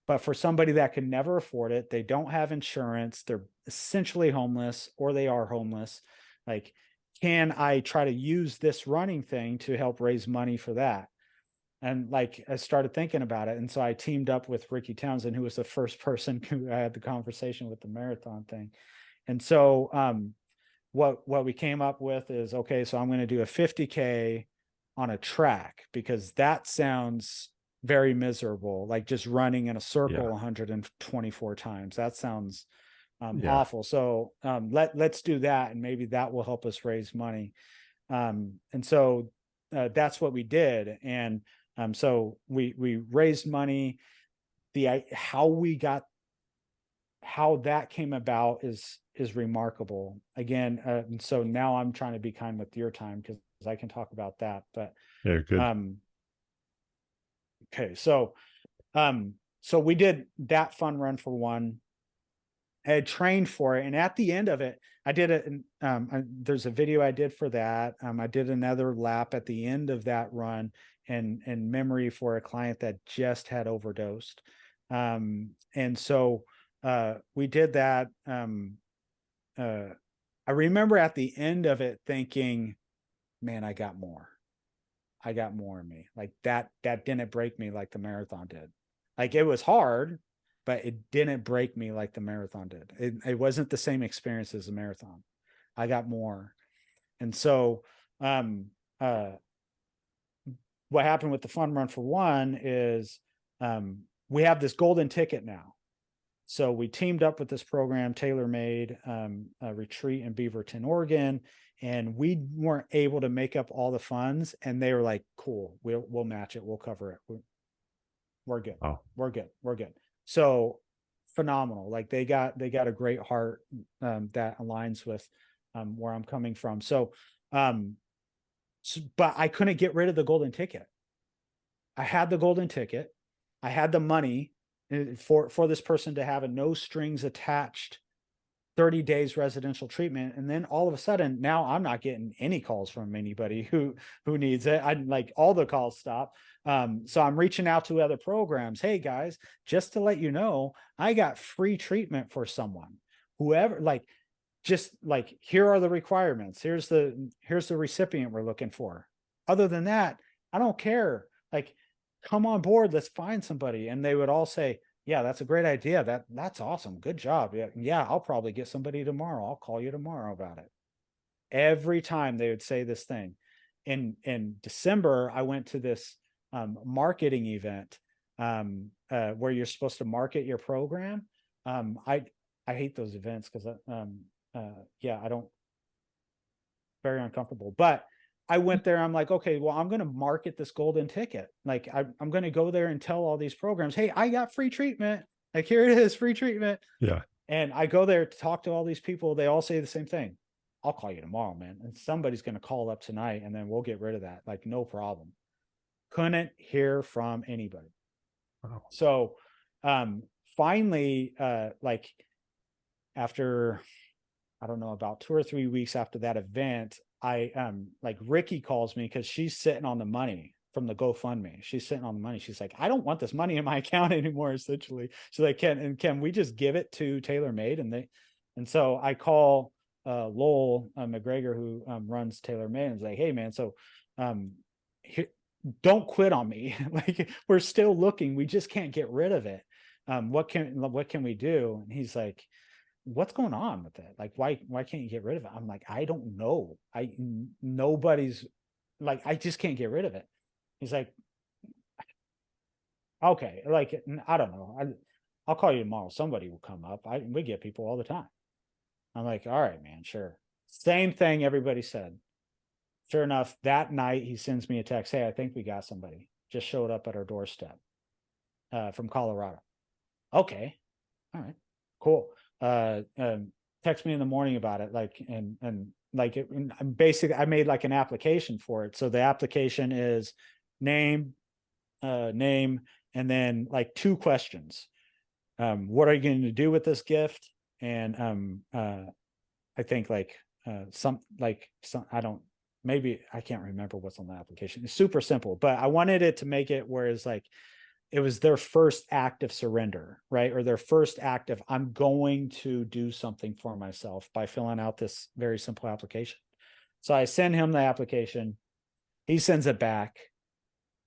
But for somebody that can never afford it, they don't have insurance, they're essentially homeless, or they are homeless. Like, can I try to use this running thing to help raise money for that? And like, I started thinking about it. And so I teamed up with Ricky Townsend, who was the first person who I had the conversation with the marathon thing. And so what we came up with is, okay, so I'm going to do a 50K on a track, because that sounds very miserable, like just running in a circle Yeah. 124 times. That sounds Yeah. awful. So let's do that, and maybe that will help us raise money. And so that's what we did. And so we raised money. How that came about is remarkable. Again, and so now I'm trying to be kind with your time, because I can talk about that. But Yeah. Good. okay, so we did that fun run for one. I had trained for it, and at the end of it, I did it. There's a video I did for that. I did another lap at the end of that run, in memory for a client that just had overdosed. And so we did that. I remember at the end of it thinking, man, I got more in me. Like, that didn't break me like the marathon did. Like, it was hard, but it didn't break me like the marathon did. It wasn't the same experience as the marathon. I got more. And so what happened with the fun run for one is, we have this golden ticket now. So we teamed up with this program, TaylorMade, a retreat in Beaverton, Oregon, and we weren't able to make up all the funds. And they were like, "Cool, we'll match it, we'll cover it. We're good, Oh, we're good." So phenomenal. Like, they got a great heart that aligns with where I'm coming from. So, but I couldn't get rid of the golden ticket. I had the golden ticket. I had the money for this person to have a no strings attached 30 days residential treatment. And then all of a sudden, now I'm not getting any calls from anybody who needs it. I like, all the calls stop. So I'm reaching out to other programs. Hey guys, just to let you know, I got free treatment for someone, whoever, like, just like, here are the requirements. Here's the recipient we're looking for. Other than that, I don't care. Like, come on board, let's find somebody. And they would all say, yeah, that's a great idea. That's awesome. Good job. Yeah. Yeah. I'll probably get somebody tomorrow. I'll call you tomorrow about it. Every time they would say this thing. In December, I went to this marketing event where you're supposed to market your program. I hate those events because yeah, I don't, very uncomfortable. But I went there. I'm like, okay, well, I'm going to market this golden ticket. Like, I'm going to go there and tell all these programs, hey, I got free treatment. Like, here it is, free treatment. Yeah. And I go there to talk to all these people. They all say the same thing. I'll call you tomorrow, man. And somebody's going to call up tonight and then we'll get rid of that. Like, no problem. Couldn't hear from anybody. Wow. So finally, like after, I don't know, about 2 or 3 weeks after that event, I like Ricky calls me because she's sitting on the money from the GoFundMe. She's sitting on the money. She's like, I don't want this money in my account anymore. Essentially, she's like, can we just give it to TaylorMade? And so I call Lowell McGregor, who runs TaylorMade, and is like, hey man, so here, don't quit on me. Like, we're still looking. We just can't get rid of it. What can we do? And he's like, what's going on with it? Like, why can't you get rid of it? I'm like, I don't know. Nobody's like, I just can't get rid of it. He's like, okay, like, I don't know. I'll call you tomorrow. Somebody will come up. We get people all the time. I'm like, all right, man, sure. Same thing everybody said. Sure enough, that night he sends me a text. Hey, I think we got somebody. Just showed up at our doorstep from Colorado. Okay. All right, cool. Text me in the morning about it. Like, and like it, basically I made like an application for it. So the application is name, and then like 2 questions. What are you going to do with this gift? And I think like some, I don't, maybe I can't remember what's on the application. It's super simple, but I wanted it to make it where it's like, it was their first act of surrender, right? Or their first act of, I'm going to do something for myself by filling out this very simple application. So I send him the application. He sends it back.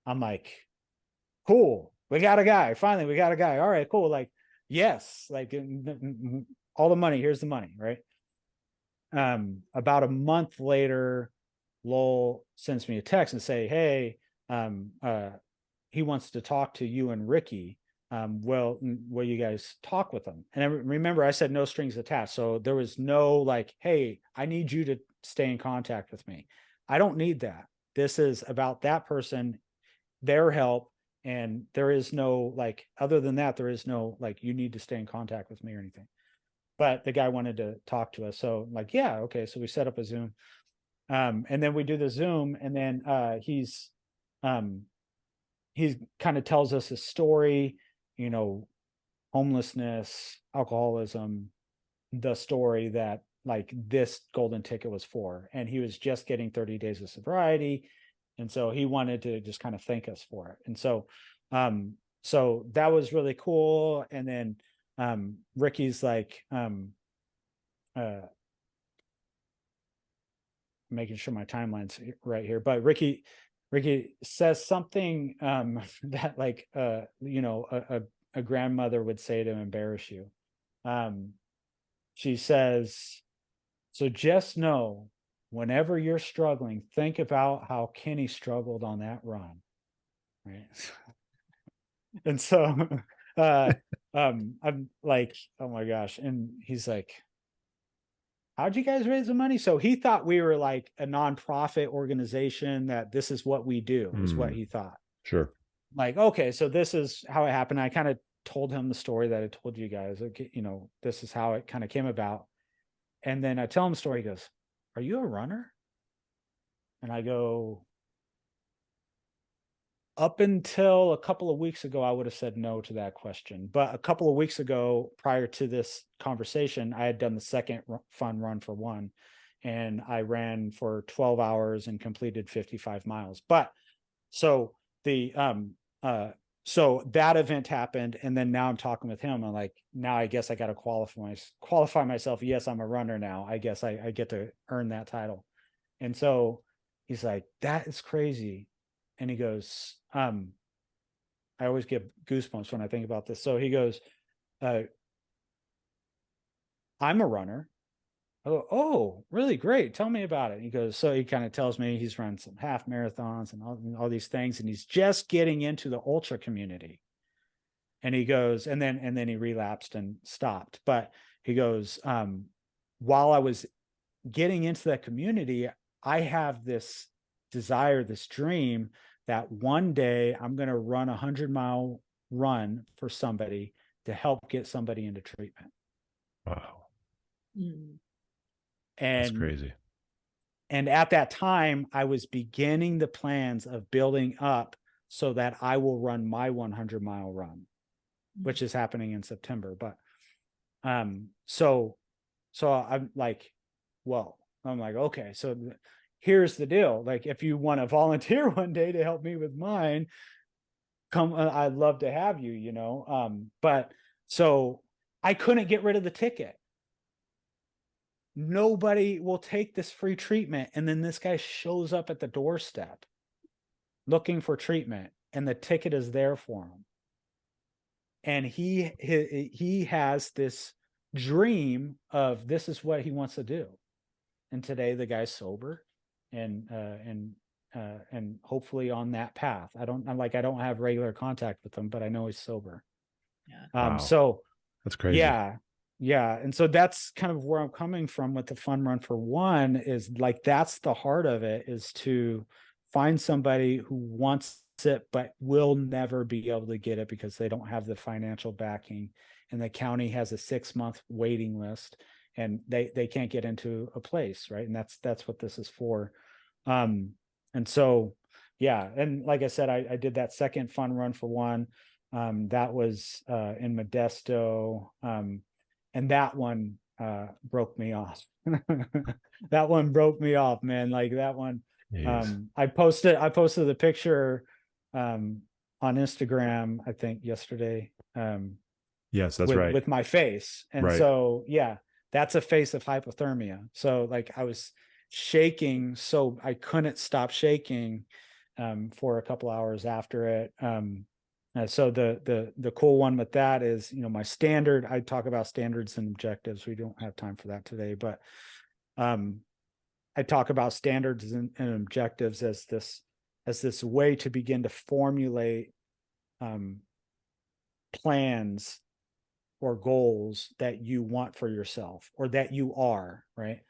I'm like, cool. We got a guy. Finally, we got a guy. All right, cool. Like, yes, like all the money. Here's the money, right? About a month later, Lowell sends me a text and say, hey, he wants to talk to you and Ricky. Well, will you guys talk with them? And I remember I said no strings attached. So there was no like, hey, I need you to stay in contact with me. I don't need that. This is about that person, their help. And there is no like, other than that, there is no like, you need to stay in contact with me or anything. But the guy wanted to talk to us. So like, yeah, okay. So we set up a Zoom. And then we do the Zoom, and then he's kind of tells us a story, you know, homelessness, alcoholism, the story that like this golden ticket was for. And he was just getting 30 days of sobriety. And so he wanted to just kind of thank us for it. And so, so that was really cool. And then Ricky's like, making sure my timeline's right here, but Ricky says something that like you know, a grandmother would say to embarrass you. She says, so just know, whenever you're struggling, think about how Kenny struggled on that run, right? And so I'm like, oh my gosh. And he's like, how'd you guys raise the money? So he thought we were like a nonprofit organization, that this is what we do, is what he thought. Sure. Like, okay, so this is how it happened. I kind of told him the story that I told you guys. Okay, you know, this is how it kind of came about. And then I tell him the story. He goes, are you a runner? And I go, up until a couple of weeks ago, I would have said no to that question. But a couple of weeks ago, prior to this conversation, I had done the second fun run for one, and I ran for 12 hours and completed 55 miles. But so the so that event happened, and then now I'm talking with him. I'm like, now I guess I got to qualify myself. Yes, I'm a runner now. I guess I get to earn that title. And so he's like, that is crazy. And he goes, I always get goosebumps when I think about this. So he goes, I'm a runner. I go, oh, really great. Tell me about it. He goes, so he kind of tells me he's run some half marathons and all these things, and he's just getting into the ultra community. And he goes, and then he relapsed and stopped. But he goes, while I was getting into that community, I have this desire, this dream that one day I'm going to run 100-mile run for somebody to help get somebody into treatment. Wow. That's And crazy. And at that time, I was beginning the plans of building up so that I will run my 100-mile run, which is happening in September. But so I'm like, well, I'm like, okay, so here's the deal. Like, if you want to volunteer one day to help me with mine, come, I'd love to have you, you know. But so I couldn't get rid of the ticket. Nobody will take this free treatment. And then this guy shows up at the doorstep looking for treatment, and the ticket is there for him. And he has this dream of this is what he wants to do. And today the guy's sober and hopefully on that path. I don't have regular contact with him, but I know he's sober. Yeah. Wow. So that's crazy. Yeah. And so that's kind of where I'm coming from with the Fun Run for One, is like, that's the heart of it, is to find somebody who wants it, but will never be able to get it because they don't have the financial backing. And the county has a 6-month waiting list, and they can't get into a place. Right. And that's what this is for. And so, yeah. And like I said, I did that second Fun Run for One. That was in Modesto. And that one broke me off. That one broke me off, man. Like that one. I posted the picture on Instagram, I think yesterday. Yes, that's right. With my face. And so, yeah, that's a face of hypothermia. So like I was shaking, so I couldn't stop shaking for a couple hours after it. So the cool one with that is, you know, my standard, I talk about standards and objectives. We don't have time for that today, but I talk about standards and objectives as this way to begin to formulate plans or goals that you want for yourself, or that you are, right?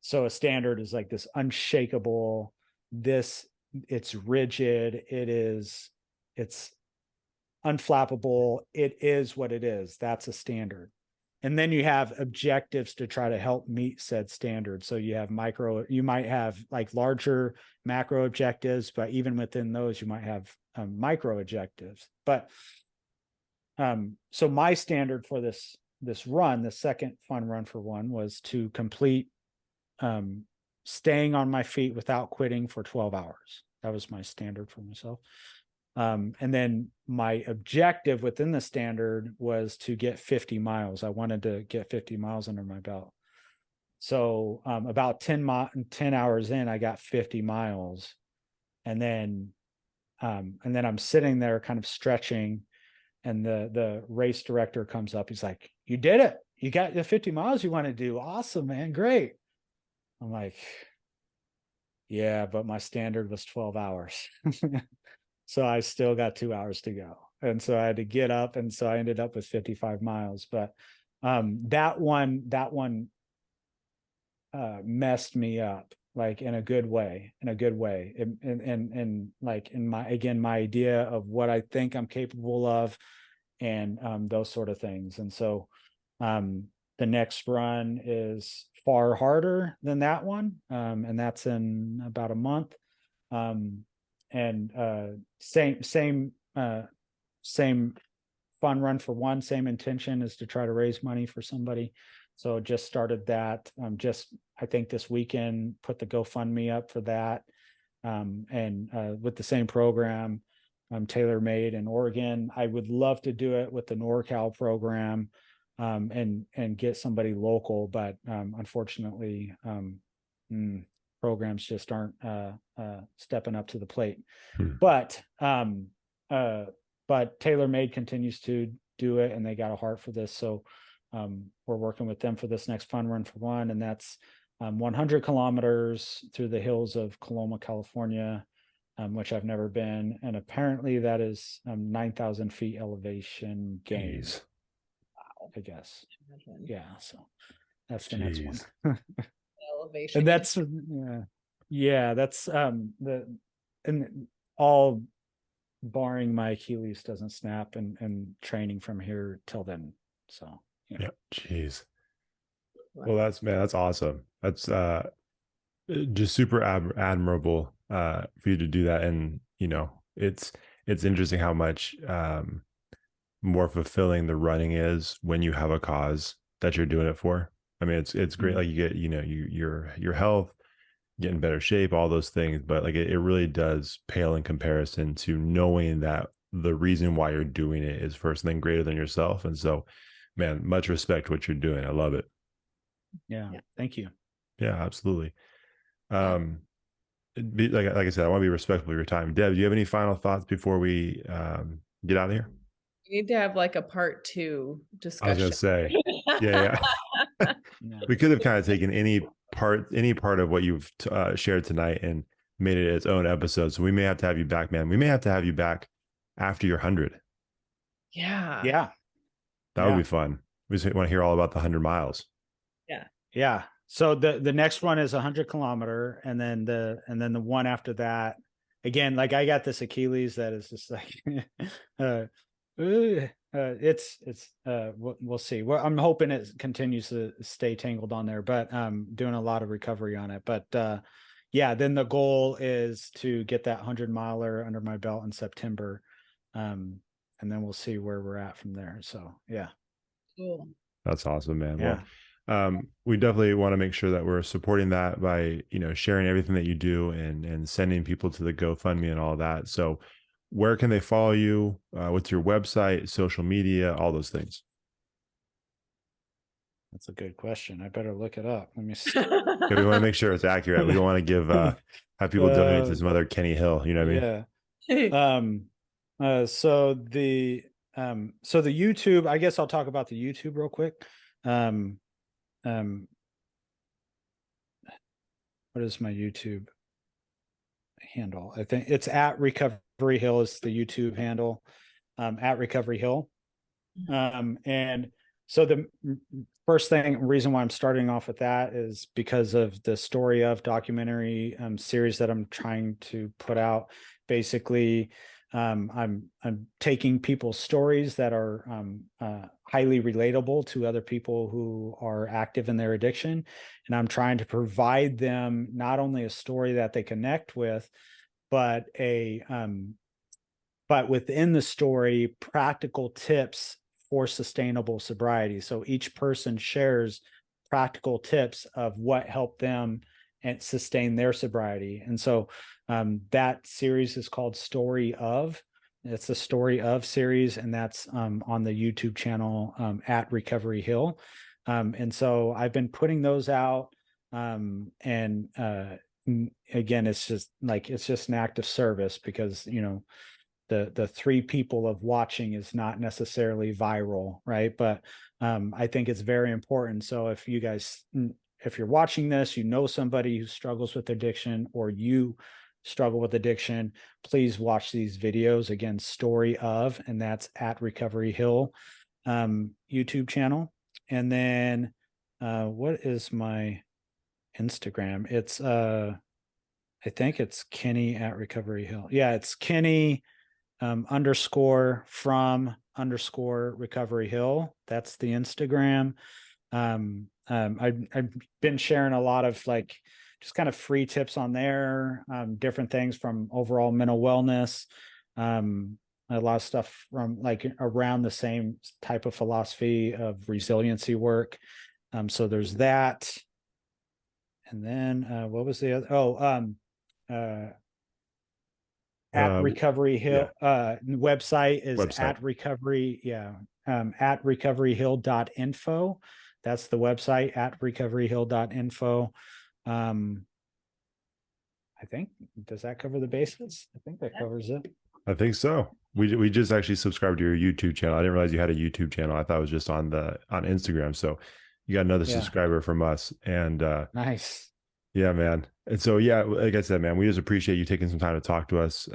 So a standard is like this unshakable, it's rigid, it's unflappable, it is what it is. That's a standard. And then you have objectives to try to help meet said standard. So you might have like larger macro objectives, but even within those, you might have micro objectives. But so my standard for this run, the second Fun Run for One, was to complete staying on my feet without quitting for 12 hours. That was my standard for myself. And then my objective within the standard was to get 50 miles. I wanted to get 50 miles under my belt. So about 10 hours in, I got 50 miles. And then I'm sitting there kind of stretching, and the race director comes up. He's like, "You did it. You got the 50 miles you want to do. Awesome, man. Great." I'm like, "Yeah, but my standard was 12 hours." So I still got 2 hours to go. And so I had to get up. And so I ended up with 55 miles. But that one messed me up, like in a good way. And like my idea of what I think I'm capable of, and those sort of things. And so the next run is far harder than that one. And that's in about a month. And same Fun Run for One, same intention, is to try to raise money for somebody. So just started that. I think this weekend put the GoFundMe up for that. And with the same program, tailor-made in Oregon. I would love to do it with the NorCal program, and get somebody local, but unfortunately, programs just aren't stepping up to the plate. But but TaylorMade continues to do it, and they got a heart for this. So we're working with them for this next fun run for one, and that's 100 kilometers through the hills of Coloma, California, which I've never been. And apparently that is 9,000 feet elevation gain. Jeez. I guess. Yeah. So that's the Jeez. next one. Elevation. And that's, that's and all barring my Achilles doesn't snap and training from here till then. So, yeah. Jeez. Well, that's awesome. That's just super admirable for you to do that. And it's interesting how much more fulfilling the running is when you have a cause that you're doing it for. I mean, it's great. Like you get your health, get in better shape, all those things, but like it really does pale in comparison to knowing that the reason why you're doing it is first thing greater than yourself. And so, man, much respect what you're doing. I love it. Yeah. Thank you. Yeah, absolutely. Like I said, I want to be respectful of your time. Deb, do you have any final thoughts before we get out of here? We need to have like a part 2 discussion. I was going to say, yeah. We could have kind of taken any part of what you've shared tonight and made it its own episode. So we may have to have you back, man. We may have to have you back after your 100. Yeah. That would be fun. We just want to hear all about the 100 miles. Yeah. So the next one is 100 kilometer, and then the one after that, again, like I got this Achilles that is just like we'll see. Well, I'm hoping it continues to stay tangled on there, but doing a lot of recovery on it. But then the goal is to get that 100 miler under my belt in September, and then we'll see where we're at from there. So yeah, cool. That's awesome, man. Yeah. Well, we definitely want to make sure that we're supporting that by sharing everything that you do and sending people to the GoFundMe and all that. So where can they follow you? What's your website, social media, all those things? That's a good question. I better look it up. Let me see. Yeah, we want to make sure it's accurate. We don't want to give have people donate to some other Kenny Hill. You know what I mean? So the YouTube, I guess I'll talk about the YouTube real quick. What is my YouTube handle? I think it's at Recovery Hill is the YouTube handle, at Recovery Hill. And so the first reason why I'm starting off with that is because of the story of documentary series that I'm trying to put out. Basically, I'm taking people's stories that are highly relatable to other people who are active in their addiction, and I'm trying to provide them not only a story that they connect with, but but within the story, practical tips for sustainable sobriety. So each person shares practical tips of what helped them and sustain their sobriety. And so that series is called Story Of. It's the Story Of series, and that's on the YouTube channel at Recovery Hill. And so I've been putting those out. And again, it's just an act of service, because the 3 people of watching is not necessarily viral, right? But I think it's very important. So if you're watching this, somebody who struggles with addiction, or you struggle with addiction, please watch these videos. Again, Story Of, and that's at Recovery Hill YouTube channel. And then what is my Instagram? It's I think it's Kenny at Recovery Hill. Yeah, it's Kenny _from_ Recovery Hill. That's the Instagram. I've been sharing a lot of just kind of free tips on there, different things from overall mental wellness, a lot of stuff from around the same type of philosophy of resiliency work. So there's that. And then what was the other? At Recovery Hill website is at recovery at recoveryhill.info. That's the website, at recoveryhill.info. I think, does that cover the bases? I think that covers it. I think so. We just actually subscribed to your YouTube channel. I didn't realize you had a YouTube channel. I thought it was just on Instagram. So you got another Yeah. subscriber from us. And Nice. yeah, man. And so yeah, like I said, man, we just appreciate you taking some time to talk to us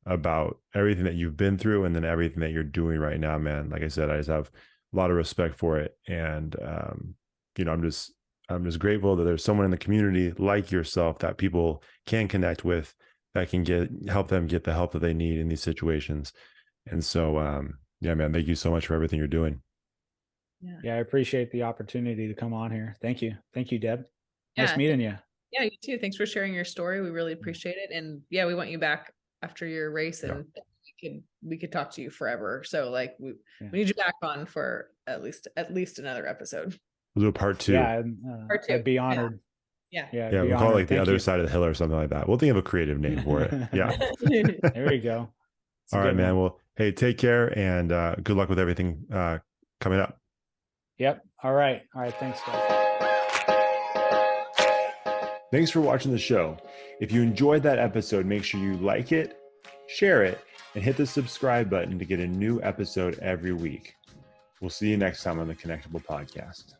about everything that you've been through and then everything that you're doing right now, man. Like I said, I just have a lot of respect for it. And you know, I'm just grateful that there's someone in the community like yourself that people can connect with, that can help them get the help that they need in these situations. And so yeah, man, thank you so much for everything you're doing. Yeah, I appreciate the opportunity to come on here. Thank you, Deb. Nice Yeah. meeting you. Yeah, you too. Thanks for sharing your story. We really appreciate it. And yeah, we want you back after your race, and we could talk to you forever. So like we need you back on for at least another episode. We'll do a part 2. Yeah, Part 2. I'd be honored. Yeah. Yeah, we'll call it like the other side of the hill or something like that. We'll think of a creative name for it. Yeah. There we go. All right, man. Well, hey, take care and good luck with everything coming up. Yep. All right. Thanks, guys. Thanks for watching the show. If you enjoyed that episode, make sure you like it, share it, and hit the subscribe button to get a new episode every week. We'll see you next time on the Connectable podcast.